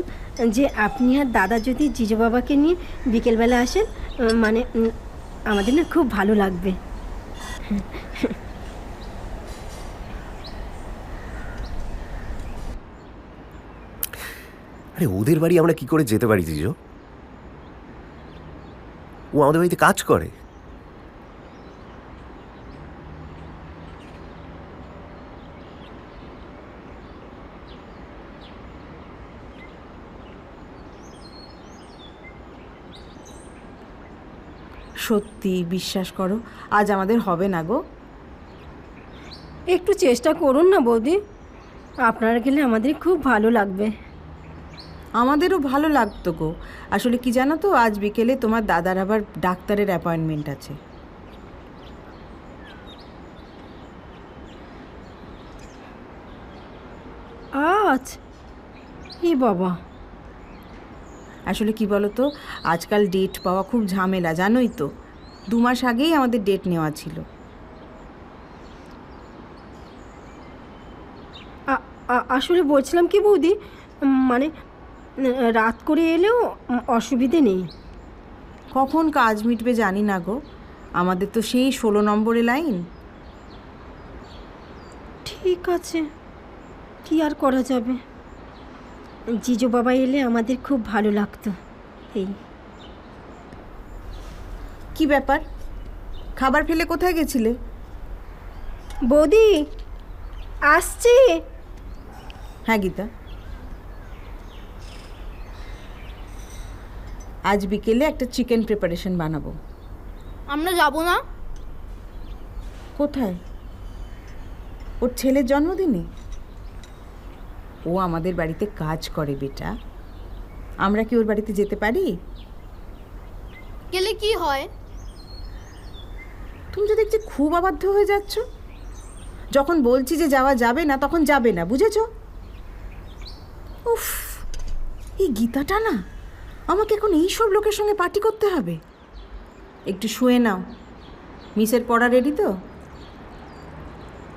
যে আপনি আর দাদা যদি জিজু বাবাকে নিয়ে বিকেলবেলা আসেন, মানে আমাদের না খুব ভালো লাগবে। আরে ওদের বাড়ি আমরা কি করে যেতে পারি জিজো? ও আমাদের বাড়িতে কাজ করে। সত্যি বিশ্বাস করো, আজ আমাদের হবে না গো। একটু চেষ্টা করুন না বৌদি, আপনারা গেলে আমাদের খুব ভালো লাগবে। আমাদেরও ভালো লাগতো গো। আসলে কি জানো তো, আজ বিকেলে তোমার দাদার আবার ডাক্তারের অ্যাপয়েন্টমেন্ট আছে। আজ ই বাবা, আসলে কি বলো তো, আজকাল ডেট পাওয়া খুব ঝামেলা, জানোই তো। 2 মাস আগেই আমাদের ডেট নেওয়া ছিল। আসলে বলছিলাম কি বৌদি, মানে রাত করে এলেও অসুবিধে নেই। কখন কাজ মিটবে জানি না গো, আমাদের তো সেই 16 নম্বরে লাইন। ঠিক আছে, কি আর করা যাবে। জিজু বাবা এলে আমাদের খুব ভালো লাগতো। এই কি ব্যাপার, খাবার ফেলে কোথায় গেছিলে? বৌদি আসছি। হ্যাঁ গীতা, আজ বিকেলে একটা চিকেন প্রিপারেশন বানাবো। আমরা যাব না? কোথায়? ওর ছেলের জন্মদিনে? ও আমাদের বাড়িতে কাজ করে বেটা, আমরা কি ওর বাড়িতে যেতে পারি? গেলে কি হয়? তুমি তো দেখছি খুব অবাধ্য হয়ে যাচ্ছ। যখন বলছি যে যাওয়া যাবে না, তখন যাবে না, বুঝেছো? উফ, এই গীতাটা না, আমাকে এখন এইসব লোকের সঙ্গে পার্টি করতে হবে। একটু শুয়ে নাও। মিসের পড়া রেডি তো?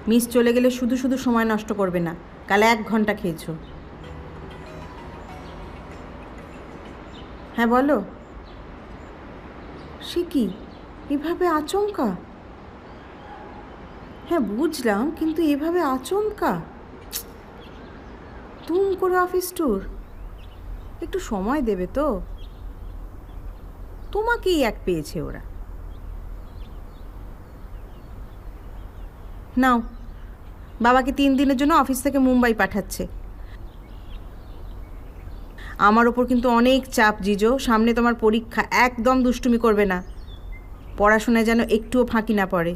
মিস চলে গেলে শুধু শুধু সময় নষ্ট করবে না। কাল 1 ঘন্টা খেয়েছো। হ্যাঁ বলো। সে কি এভাবে আচমকা? হ্যাঁ বুঝলাম, কিন্তু এভাবে আচমকা তুম করে অফিস ট্যুর? একটু সময় দেবে তো? তোমাকেই এক পেয়েছে ওরা। নাও, বাবাকে 3 দিনের জন্য অফিস থেকে মুম্বাই পাঠাচ্ছে। আমার ওপর কিন্তু অনেক চাপ জিজো, সামনে তোমার পরীক্ষা, একদম দুষ্টুমি করবে না। পড়াশোনায় যেন একটুও ফাঁকি না পড়ে।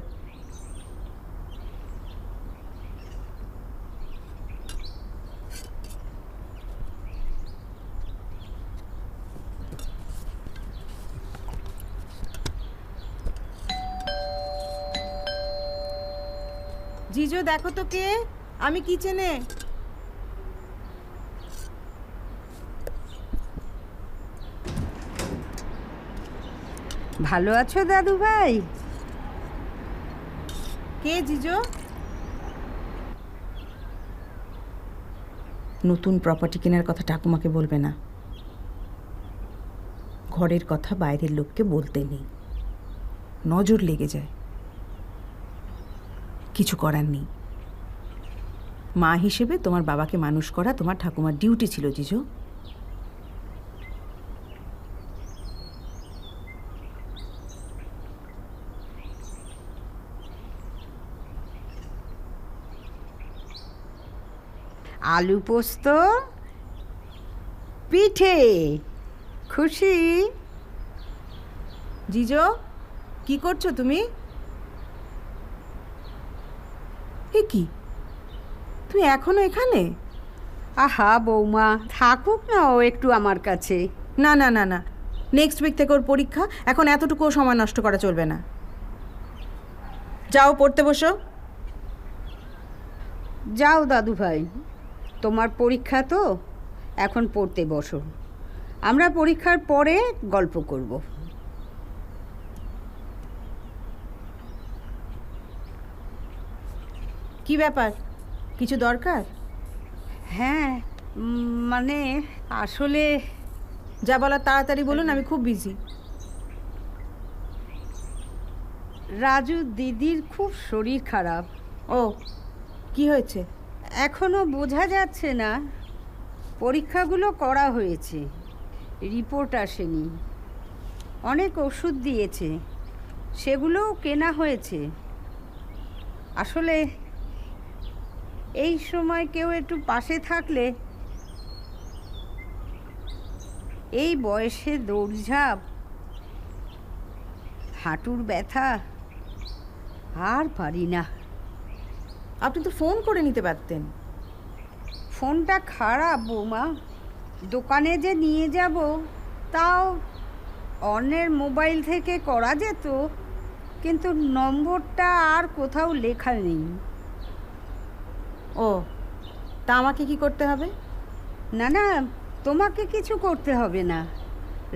জিজো দেখো তো কে, আমি কিচেনে। ভালো আছো দাদু ভাই? কে জিজো? নতুন প্রপার্টি কেনার কথা ঠাকুমাকে বলবে না। ঘরের কথা বাইরের লোককে বলতে নেই, নজর লেগে যায়। কিছু করার নেই। মা হিসেবে তোমার বাবাকে মানুষ করা তোমার ঠাকুমার ডিউটি ছিল জিজো। আলু পোস্ত, পিঠে। খুশি? জিজো, কি করছো তুমি? এ কি, তুমি এখনো এখানে? আহা বৌমা, থাকুক না ও একটু আমার কাছে। না না না না, নেক্সট উইক থেকে ওর পরীক্ষা, এখন এতটুকুও সময় নষ্ট করা চলবে না। যাও পড়তে বসো। যাও দাদু ভাই, তোমার পরীক্ষা তো, এখন পড়তে বসো। আমরা পরীক্ষার পরে গল্প করব। কি ব্যাপার, কিছু দরকার? হ্যাঁ, মানে আসলে যা বলার তাড়াতাড়ি বলুন, আমি খুব বিজি। রাজু দিদির খুব শরীর খারাপ। ও, কি হয়েছে? এখনো বোঝা যাচ্ছে না। পরীক্ষাগুলো করা হয়েছে, রিপোর্ট আসেনি। অনেক ওষুধ দিয়েছে, সেগুলোও কেনা হয়েছে। আসলে এই সময় কেউ একটু পাশে থাকলে, এই বয়সে দৌড়ঝাঁপ, হাঁটুর ব্যথা, আর পারি না। আপনি তো ফোন করে নিতে পারতেন। ফোনটা খারাপ বৌমা, দোকানে যে নিয়ে যাব, তাও অন্যের মোবাইল থেকে করা যেত, কিন্তু নম্বরটা আর কোথাও লেখা নেই। ও, তা আমাকে কি করতে হবে? না না, তোমাকে কিছু করতে হবে না।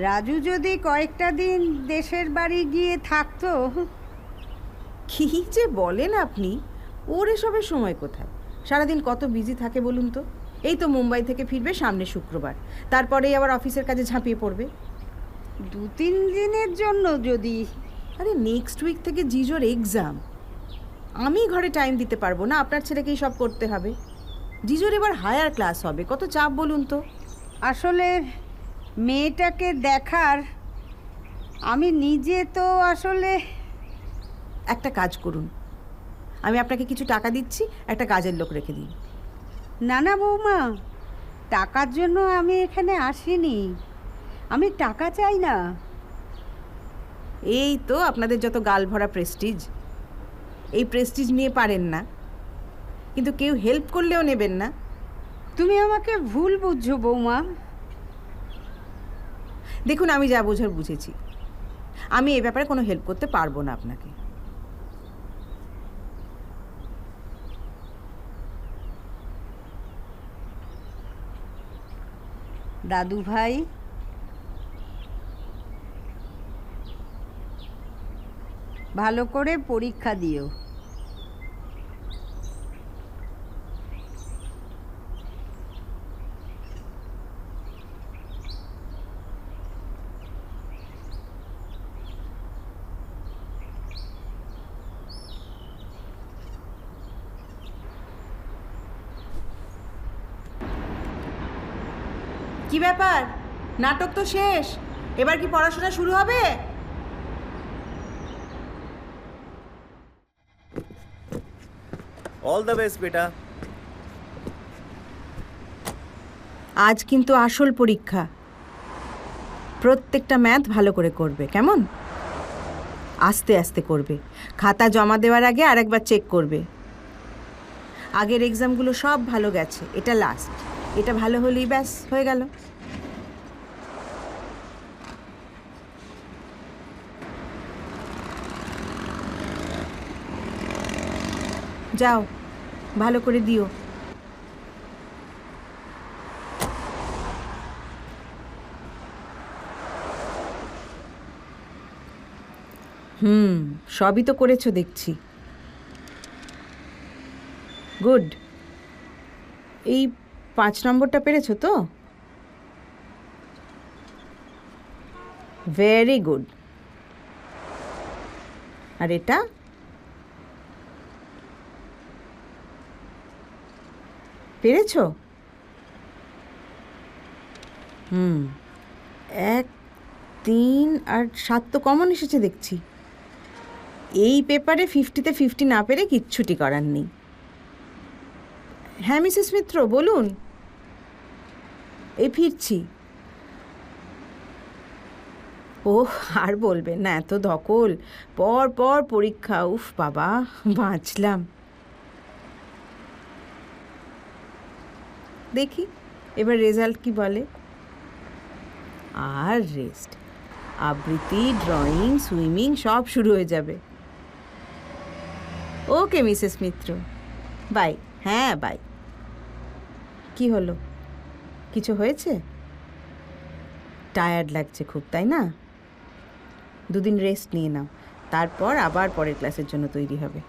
রাজু যদি কয়েকটা দিন দেশের বাড়ি গিয়ে থাকতো। কি যে বলেন আপনি, ওর এসবের সময় কোথায়? সারাদিন কত বিজি থাকে বলুন তো। এই তো মুম্বাই থেকে ফিরবে সামনে শুক্রবার, তারপরেই আবার অফিসের কাজে ঝাঁপিয়ে পড়বে। 2-3 দিনের জন্য যদি। আরে নেক্সট উইক থেকে জিজোর এক্সাম, আমি ঘরে টাইম দিতে পারবো না, আপনার ছেলেকেই সব করতে হবে। জিজোর এবার হায়ার ক্লাস হবে, কত চাপ বলুন তো। আসলে মেয়েটাকে দেখার, আমি নিজে তো আসলে। একটা কাজ করুন, আমি আপনাকে কিছু টাকা দিচ্ছি, একটা কাজের লোক রেখে দিন। না না বৌমা, টাকার জন্য আমি এখানে আসিনি। আমি টাকা চাই না। এই তো আপনাদের যত গাল ভরা প্রেস্টিজ, এই প্রেস্টিজ নিয়ে পারেন না, কিন্তু কেউ হেল্প করলেও নেবেন না। তুমি আমাকে ভুল বুঝছো বৌমা। দেখুন, আমি যা বোঝার বুঝেছি, আমি এ ব্যাপারে কোনো হেল্প করতে পারবো না আপনাকে। দাদু ভাই, ভালো করে পরীক্ষা দিও। কি ব্যাপার, নাটক তো শেষ, এবার কি পড়াশোনা শুরু হবে? অল দ্য বেস্ট বেটা। আজ কিন্তু আসল পরীক্ষা, প্রত্যেকটা ম্যাথ ভালো করে করবে, কেমন? আস্তে আস্তে করবে, খাতা জমা দেওয়ার আগে আরেকবার চেক করবে। আগের এক্সামগুলো সব ভালো গেছে, এটা লাস্ট, এটা ভালো হলেই ব্যাস হয়ে গেল। যাও, ভালো করে দিও। সবই তো করেছো দেখছি। গুড। এই 5 নম্বরটা পেরেছো তো? Very good. আর এটা? পেরেছো? 1, 3 আর 7 তো কমন এসেছে দেখছি। এই পেপারে 50-তে 50 না পেরে কিচ্ছুটি করার নেই। হ্যাঁ মিসেস মিত্র বলুন। এই ফিরছি। ওহ আর বলবেন না, এত ধকল, পর পর পরীক্ষা। উফ বাবা, বাঁচলাম। দেখি এবার রেজাল্ট কি বলে। আর রেস্ট, আবৃত্তি, ড্রয়িং, সুইমিং সব শুরু হয়ে যাবে। Okay Mrs Mitra, bye. হ্যাঁ বাই। কি হলো, কিছু হয়েছে? টায়ার্ড লাগছে খুব, তাই না? দুদিন রেস্ট নিয়ে নাও, তারপর আবার পরের ক্লাসের জন্য তৈরি হবে।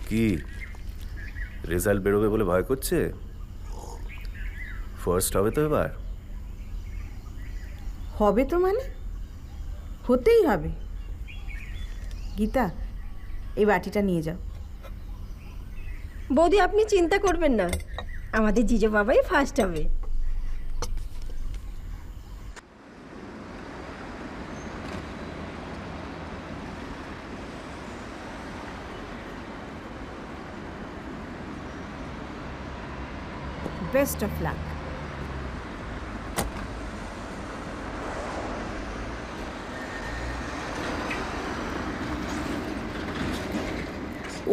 কি রেজাল্ট বেরোবে বলে ভয় করছে? ফার্স্ট হবে তো এবার? হবে তো মানে হতেই হবে। গীতা, এই বাটিটা নিয়ে যাও। বৌদি আপনি চিন্তা করবেন না, আমাদের জিজো বাবাই ফার্স্ট হবে। Best of luck.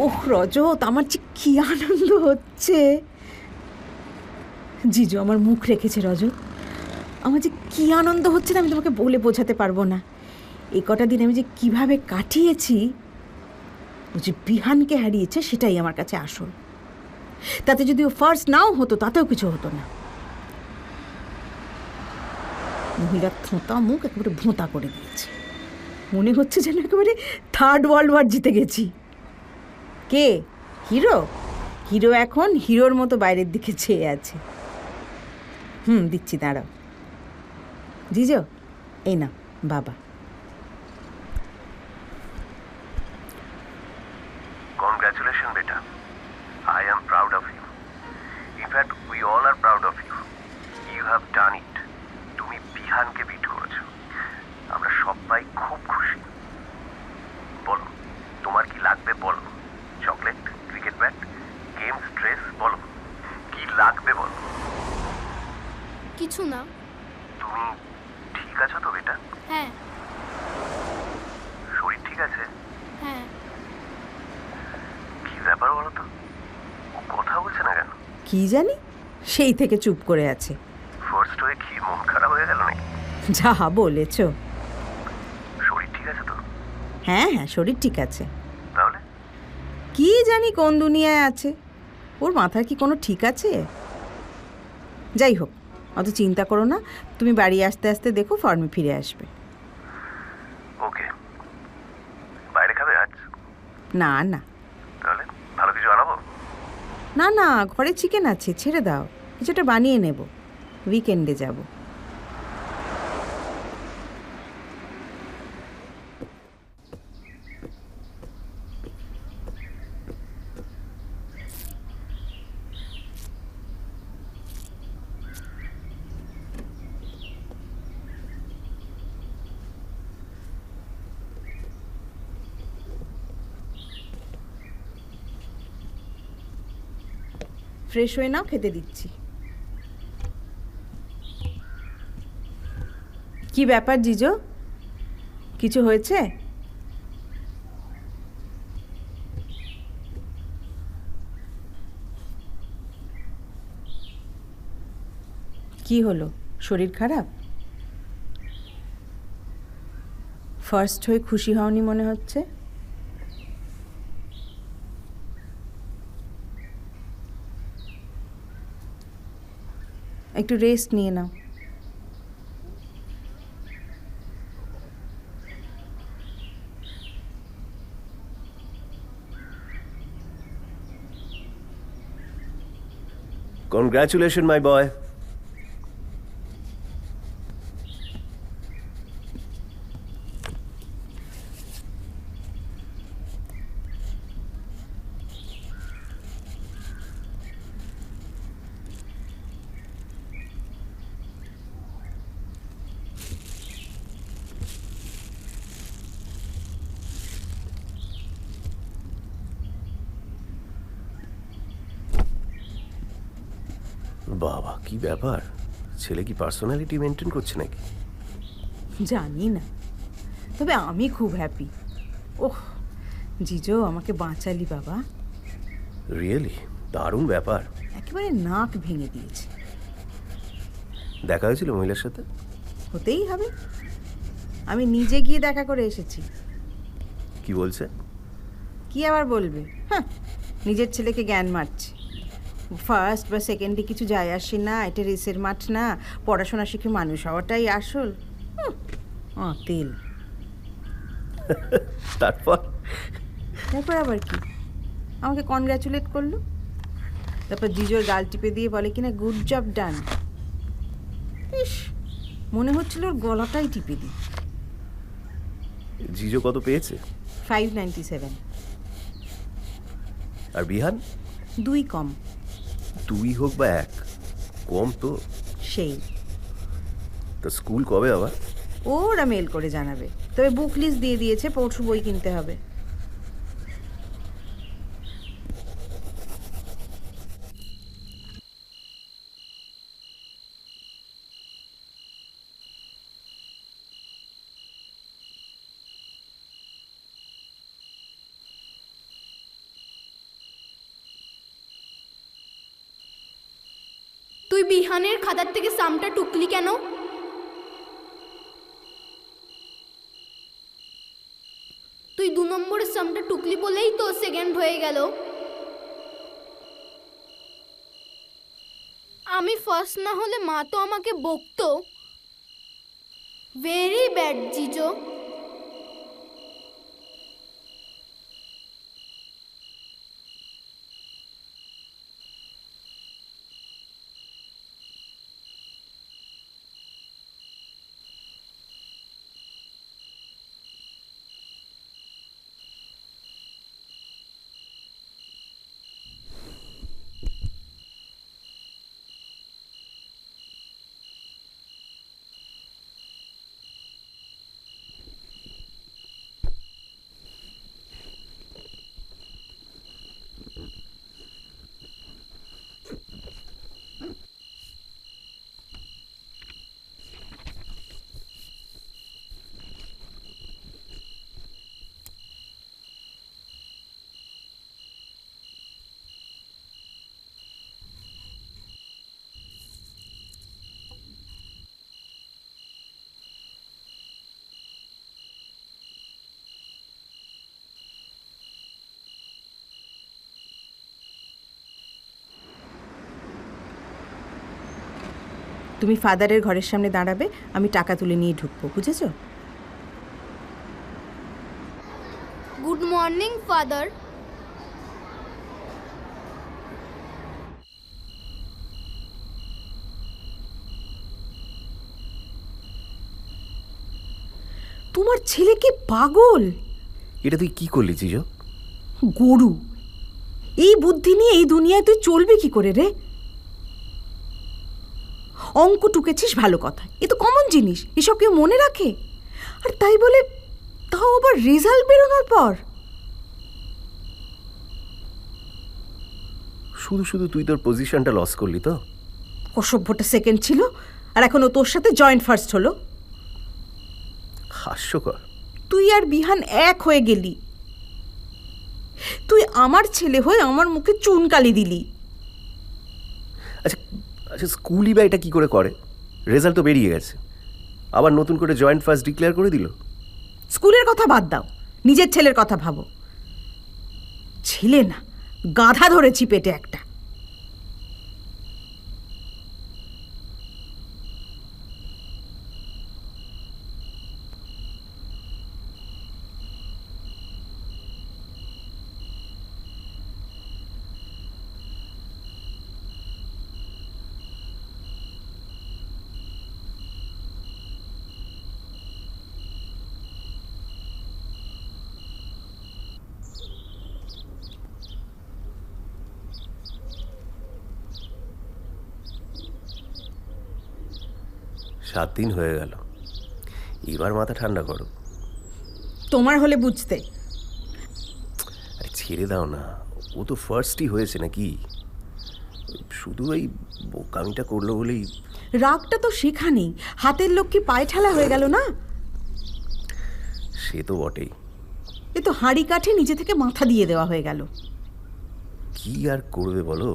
ওহ রজত, আমার যে কি আনন্দ হচ্ছে। জিজু আমার মুখ রেখেছে রজত, আমার যে কি আনন্দ হচ্ছে না আমি তোমাকে বলে বোঝাতে পারবো না। এই কটা দিন আমি যে কিভাবে কাটিয়েছি, ও যে বিহানকে হারিয়েছে সেটাই আমার কাছে আসল। তাতে যদি ও ফার্স্ট নাও হতো তাতেও কিছু হতো না। মহিলার থোঁতা মুখ একেবারে ভোঁতা করে দিয়েছে, মনে হচ্ছে যেন একেবারে থার্ড ওয়ার্ল্ড ওয়ার জিতে গেছি। কে হিরো? হিরো এখন হিরোর মতো বাইরের দিকে চেয়ে আছে। দিচ্ছি, দাঁড়াও। জিজো এই না বাবা। Congratulations, beta. I am proud of you. In fact, we all are proud of you. You have done it. তুমি বিহানকে বিট করেছো। আমরা সবাই খুব খুশি। বলো তোমার কি লাগবে বলো। Chocolate, cricket bat, games, dress, বলো কি লাগবে বলো। কিছু না। তুমি ঠিক আছো তো বেটা? হ্যাঁ। শরীর ঠিক আছে? হ্যাঁ। কি ব্যাপার বলো তো, ও কথা বলছে না কেন? কি জানি, সেই থেকে চুপ করে আছে। ফার্স্ট হয়ে কি মন খারাপ হয়ে গেল নাকি? যা বলেছ। শরীর ঠিক আছে তো? হ্যাঁ হ্যাঁ, শরীর ঠিক আছে। তাহলে কি জানি কোন দুনিয়ায় আছে, ওর মাথার কি কোনো ঠিক আছে? যাই হোক, অত চিন্তা করো না। তুমি বাড়ি আসতে আসতে দেখো ফর্মে ফিরে আসবে। ওকে, বাইরে খাবে আজ? না না। তাহলে ভালো কিছু আনাবো? না না, ঘরে চিকেন আছে, ছেড়ে দাও, কিছুটা বানিয়ে নেব, উইকেন্ডে যাব। ফ্রেশ হয়ে নাও, খেতে দিচ্ছি। কি ব্যাপার জিজো, কিছু হয়েছে? কি হলো, শরীর খারাপ? ফার্স্ট হয়ে খুশি হওনি মনে হচ্ছে। একটু রেস্ট নিয়ে নাও। Congratulations, my boy. বাবা, কি ব্যাপার? ছেলে কি পার্সোনালিটি মেনটেন করছে নাকি? জানি না, তবে আমি খুব হ্যাপি। ওহ জিজো, আমাকে বাঁচালি বাবা। রিয়েলি দারুণ ব্যাপার। একেবারে নাক ভেঙে দিয়েছে। দেখা হয়েছিল মহিলার সাথে? হতেই হবে, আমি নিজে গিয়ে দেখা করে এসেছি। কি বলছে? কি আবার বলবে? হ্যাঁ, নিজের ছেলেকে জ্ঞান মারছে। ফার্স্ট বা সেকেন্ডে কিছু যায় আসে না, এটা রেসের মাঠ না, পড়াশোনা শিখে মানুষ হওয়াটাই আসল। তেল। তারপর তারপর আবার কি, আমাকে কনগ্র্যাচুলেট করলো। তারপর জিজোর গাল টিপে দিয়ে বলে কিনা গুড জব ডান। ইস, মনে হচ্ছিল ওর গলাটাই টিপে দিই। জিজো কত পেয়েছে? 597। আর বিহান? 2 কম। 2 হোক বা 1, কম তো। সেই তো স্কুল কবে আবার? ওরা মেল করে জানাবে। তবে বুক লিস্ট দিয়ে দিয়েছে, পরশু বই কিনতে হবে। তুই বিহানের খাতার থেকে সামটা টুকলি কেন? তুই 2 নম্বরের সামটা টুকলি বলেই তো সেকেন্ড হয়ে গেল। আমি ফার্স্ট না হলে মা তো আমাকে বকতো। Very bad জিজো। তুমি ফাদারের ঘরের সামনে দাঁড়াবে, আমি টাকা তুলে নিয়ে ঢুকবো, বুঝেছো? Good morning father. তোমার ছেলে কি পাগল? এটা তুই কি করলি জিজো? গরু, এই বুদ্ধি নিয়ে এই দুনিয়ায় তুই চলবি কি করে রে? অঙ্ক টুকেছিস ভালো কথা, এ তো কমন জিনিস, এসব কেউ মনে রাখে? আর তাই বলে তাও আবার রেজাল্ট বেরোনোর পর। শুধু শুধু তুই তোর পজিশনটা লস করলি তো। অসভ্যটা সেকেন্ড ছিল, আর এখন ও তোর সাথে জয়েন্ট ফার্স্ট হলো। হাস্যকর। তুই আর বিহান এক হয়ে গেলি। তুই আমার ছেলে হয়ে আমার মুখে চুনকালি দিলি। আচ্ছা আচ্ছা, স্কুলই বা এটা কি করে করে? রেজাল্ট তো বেরিয়ে গেছে, আবার নতুন করে জয়েন্ট ফার্স্ট ডিক্লেয়ার করে দিল। স্কুলের কথা বাদ দাও, নিজের ছেলের কথা ভাবো। ছেলে না, গাধা ধরেছি পেটে একটা। সাত দিন হয়ে গেল, এবার মাথা ঠান্ডা করো। তোমার হলে বুঝতে। আরে ছেড়ে দাও না, ও তো ফার্স্টই হয়েছে নাকি। শুধু এই বোকামিটা করলো বলেই। রাগটা তো সেখানেই, হাতের লক্ষ্মী পায়ে ঠেলা হয়ে গেল না। সে তো বটেই। এ তো হাঁড়ি কাঠে নিচে থেকে মাথা দিয়ে দেওয়া হয়ে গেল। কি আর করবে বলো?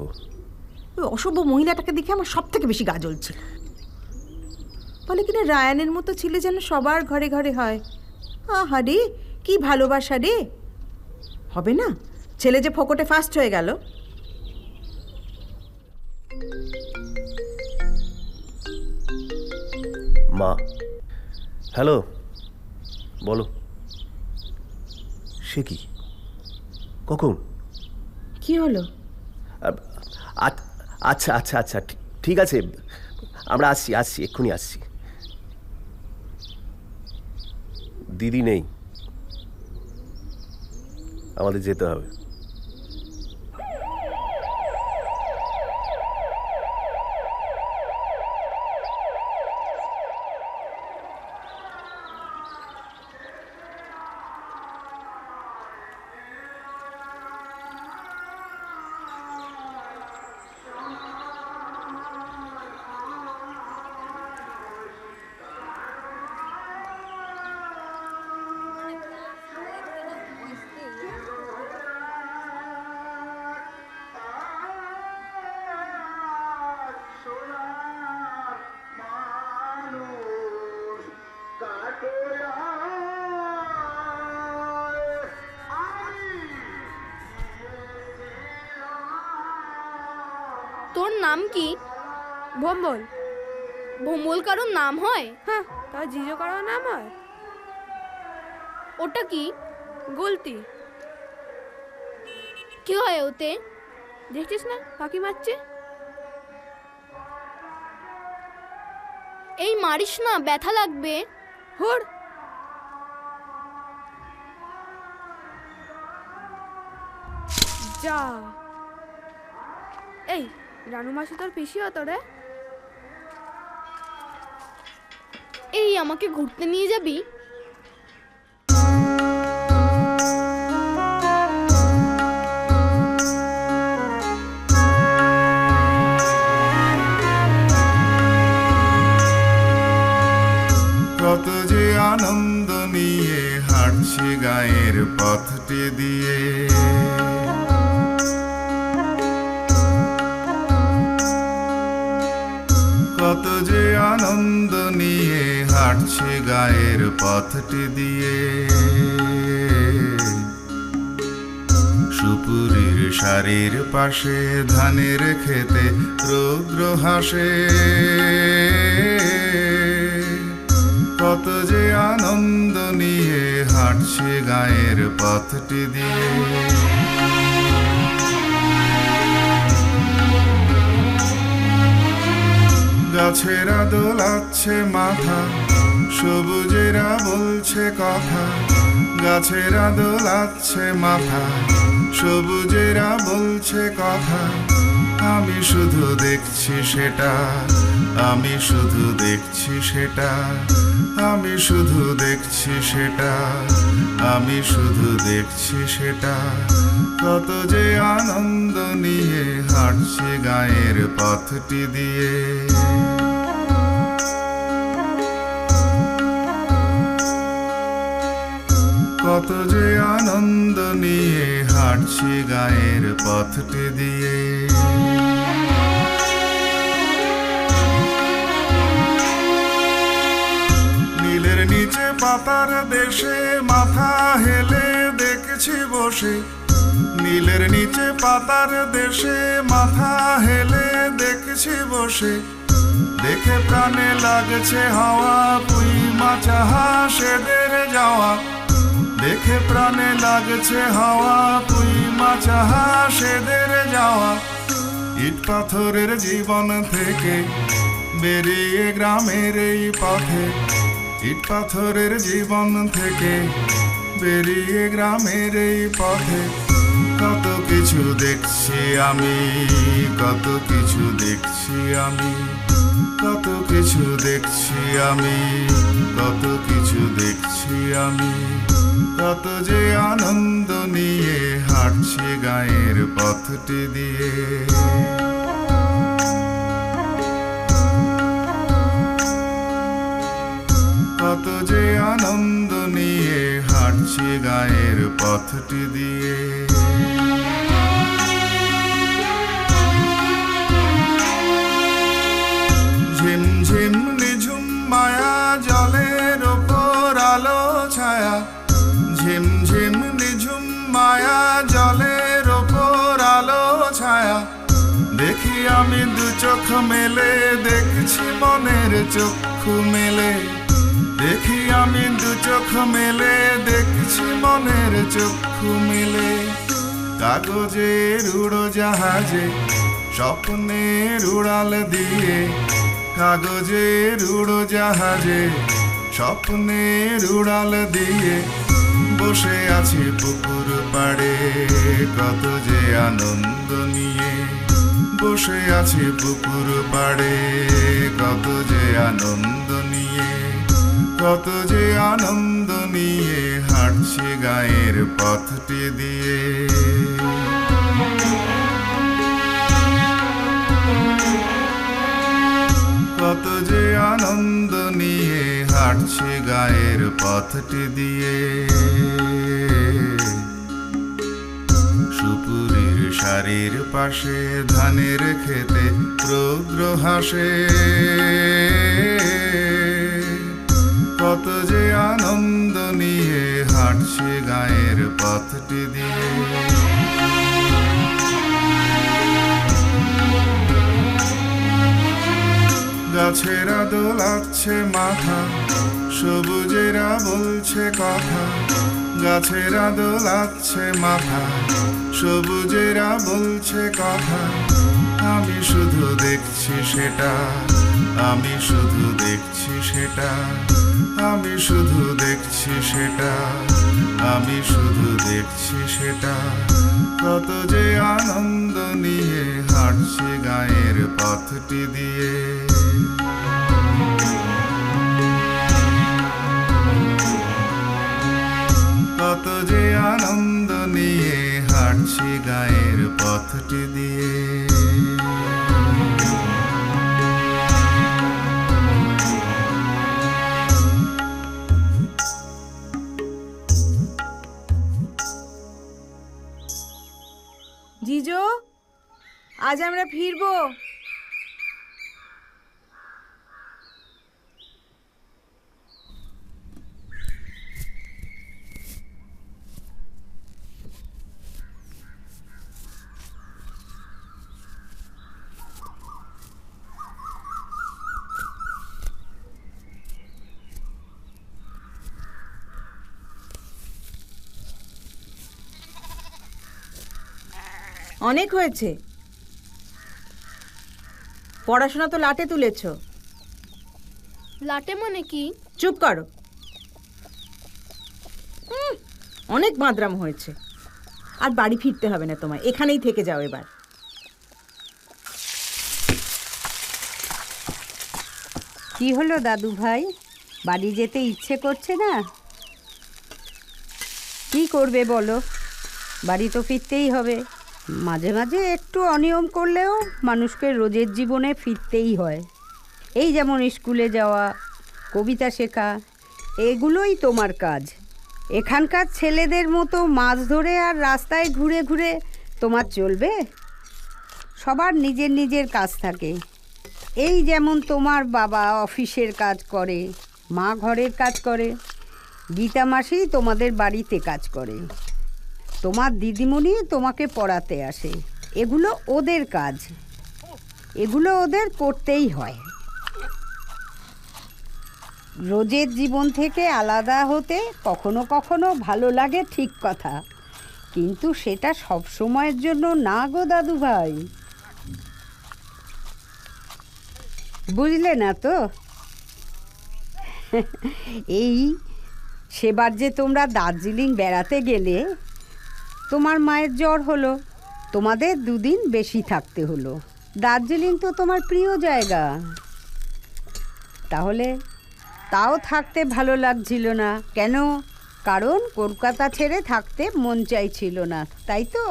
ওই অসভ্য মহিলাটাকে দেখে আমার সব থেকে বেশি গা জ্বলছে। বলে কিনা রায়ানের মতো ছেলে যেন সবার ঘরে ঘরে হয়। আহা রে, কি ভালোবাসা রে। হবে না, ছেলে যে ফোকটে ফার্স্ট হয়ে গেল। মা, হ্যালো, বলো। সে কি? কখন? কি হলো? আচ্ছা আচ্ছা আচ্ছা, ঠিক আছে, আমরা আসছি, এক্ষুনি আসছি। দিদি নেই, আমাদের যেতে হবে। তোর নাম কি? ভম্বল। ভোম্বল কারোর নাম হয়? হ্যাঁ, তা জিজো কারোর নাম হয়। ওটা কি? গলতি। কি হয় ওতে? দেখছিস না পাখি মারছে। এই মারিস না, ব্যথা লাগবে। হোর। যা। এই রানু মাসি তোর পিসি হতো রে? এই আমাকে ঘুরতে নিয়ে যাবি? কত যে আনন্দ নিয়ে হাঁটছি গায়ের পথটি দিয়ে, কত যে আনন্দ নিয়ে হাঁটছি গায়ের পথটি দিয়ে। সুপুরির শাড়ির পাশে ধানের খেতে রৌদ্র হাসে, কত যে আনন্দ নিয়ে হাঁটছি গায়ের পথটি দিয়ে। গাছেরা দোলাচ্ছে মাথা, সবুজেরা বলছে কথা। গাছেরা দোলাচ্ছে মাথা, সবুজেরা বলছে কথা। আমি শুধু দেখছি সেটা, আমি শুধু দেখছি সেটা, আমি শুধু দেখছি সেটা, আমি শুধু দেখছি সেটা। কত যে আনন্দ নিয়ে হাঁটছি গায়ের পথটি দিয়ে। কত যে আনন্দ নিয়ে হাঁটছি গায়ের পথটি দিয়ে। নীলের নিচে পাতার দেশে মাথা হেলে দেখেছি বসে, নীলের নিচে পাতার দেশে মাথা হেলে দেখেছি বসে। দেখে প্রাণে লাগছে হাওয়া, পুঁই মাছা হাঁসেদের যাওয়া। দেখে প্রাণে লাগছে হাওয়া, পুঁই মাছা হাঁসেদের যাওয়া। ইট পাথরের জীবন থেকে বেরিয়ে গ্রামের এই পথে, ইট পাথরের জীবন থেকে বেরিয়ে গ্রামের এই পথে। কত কিছু দেখছি আমি, কত কিছু দেখছি আমি, কত কিছু দেখছি আমি, কত কিছু দেখছি আমি। কত যে আনন্দ নিয়ে হাঁটছি গায়ের পথটি দিয়ে। আনন্দ নিয়ে হাঁটছি গায়ের পথটি দিয়ে। ঝিমঝিম নিঝুম মায়া জলের ওপর আলো ছায়া, ঝিমঝিম নিঝুম মায়া জলের ওপর আলো ছায়া। দেখি আমি দু চোখ মেলে, দেখছি মনের চক্ষু মেলে। দেখি আমি দু চোখ মেলে, দেখছি মনের চক্ষু মেলে। কাগজের উড়োজাহাজে স্বপ্নের উড়াল দিয়ে, কাগজের উড়োজাহাজে স্বপ্নের উড়াল দিয়ে বসে আছি পুকুর পাড়ে কত যে আনন্দ নিয়ে। বসে আছি পুকুর পাড়ে কত যে আনন্দ নিয়ে, কত যে আনন্দ নিয়ে হাঁটছি গায়ের পথটি দিয়ে। কত যে আনন্দ নিয়ে হাঁটছি গায়ের পথটি দিয়ে। সুপুরির শাড়ির পাশে ধানের খেতে রৌদ্র হাসে, কত যে আনন্দ নিয়ে হাঁটছি গায়ের পথটি দিয়ে। গাছেরা দোলাচ্ছে মাথা, সবুজেরা বলছে কথা। গাছেরা দোলাচ্ছে মাথা, সবুজেরা বলছে কথা। আমি শুধু দেখছি সেটা, আমি শুধু দেখছি সেটা। আমি শুধু দেখছি সেটা, আমি শুধু দেখছি সেটা। কত যে আনন্দ নিয়ে হাঁটছি গায়ের পথটি দিয়ে। কত যে আনন্দ নিয়ে হাঁটছি গায়ের পথটি দিয়ে। জিজো, আজ আমরা ফিরবো। অনেক হয়েছে, পড়াশোনা তো লাটে তুলেছ। লাটে মানে কি? চুপ করো, অনেক মাদ্রাম হয়েছে। আর বাড়ি ফিরতে হবে না তোমায়, এখানেই থেকে যাও এবার। কি হলো দাদু ভাই, বাড়ি যেতে ইচ্ছে করছে না? কি করবে বলো, বাড়ি তো ফিরতেই হবে। মাঝে মাঝে একটু অনিয়ম করলেও মানুষকে রোজের জীবনে ফিরতেই হয়। এই যেমন স্কুলে যাওয়া, কবিতা শেখা, এগুলোই তোমার কাজ। এখানকার ছেলেদের মতো মাছ ধরে আর রাস্তায় ঘুরে ঘুরে তোমার চলবে? সবার নিজের নিজের কাজ থাকে। এই যেমন তোমার বাবা অফিসের কাজ করে, মা ঘরের কাজ করে, গীতা মাসি তোমাদের বাড়িতে কাজ করে, তোমার দিদিমণি তোমাকে পড়াতে আসে। এগুলো ওদের কাজ, এগুলো ওদের করতেই হয়। রোজের জীবন থেকে আলাদা হতে কখনো কখনো ভালো লাগে, ঠিক কথা, কিন্তু সেটা সব সময়ের জন্য না গো দাদু ভাই। বুঝলে না তো? এই সেবার যে তোমরা দার্জিলিং বেড়াতে গেলে, তোমার মায়ের জ্বর হলো, তোমাদের দুদিন বেশি থাকতে হলো। দার্জিলিং তো তোমার প্রিয় জায়গা, তাহলে তাও থাকতে ভালো লাগছিল না কেন? কারণ কলকাতা ছেড়ে থাকতে মন চাইছিল না, তাই তো?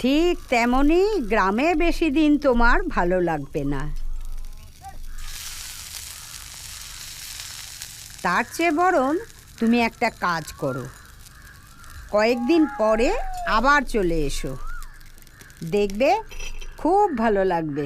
ঠিক তেমনই গ্রামে বেশি দিন তোমার ভালো লাগবে না। তার চেয়ে বরং তুমি একটা কাজ করো, কয়েকদিন পরে আবার চলে এসো, দেখবে খুব ভালো লাগবে।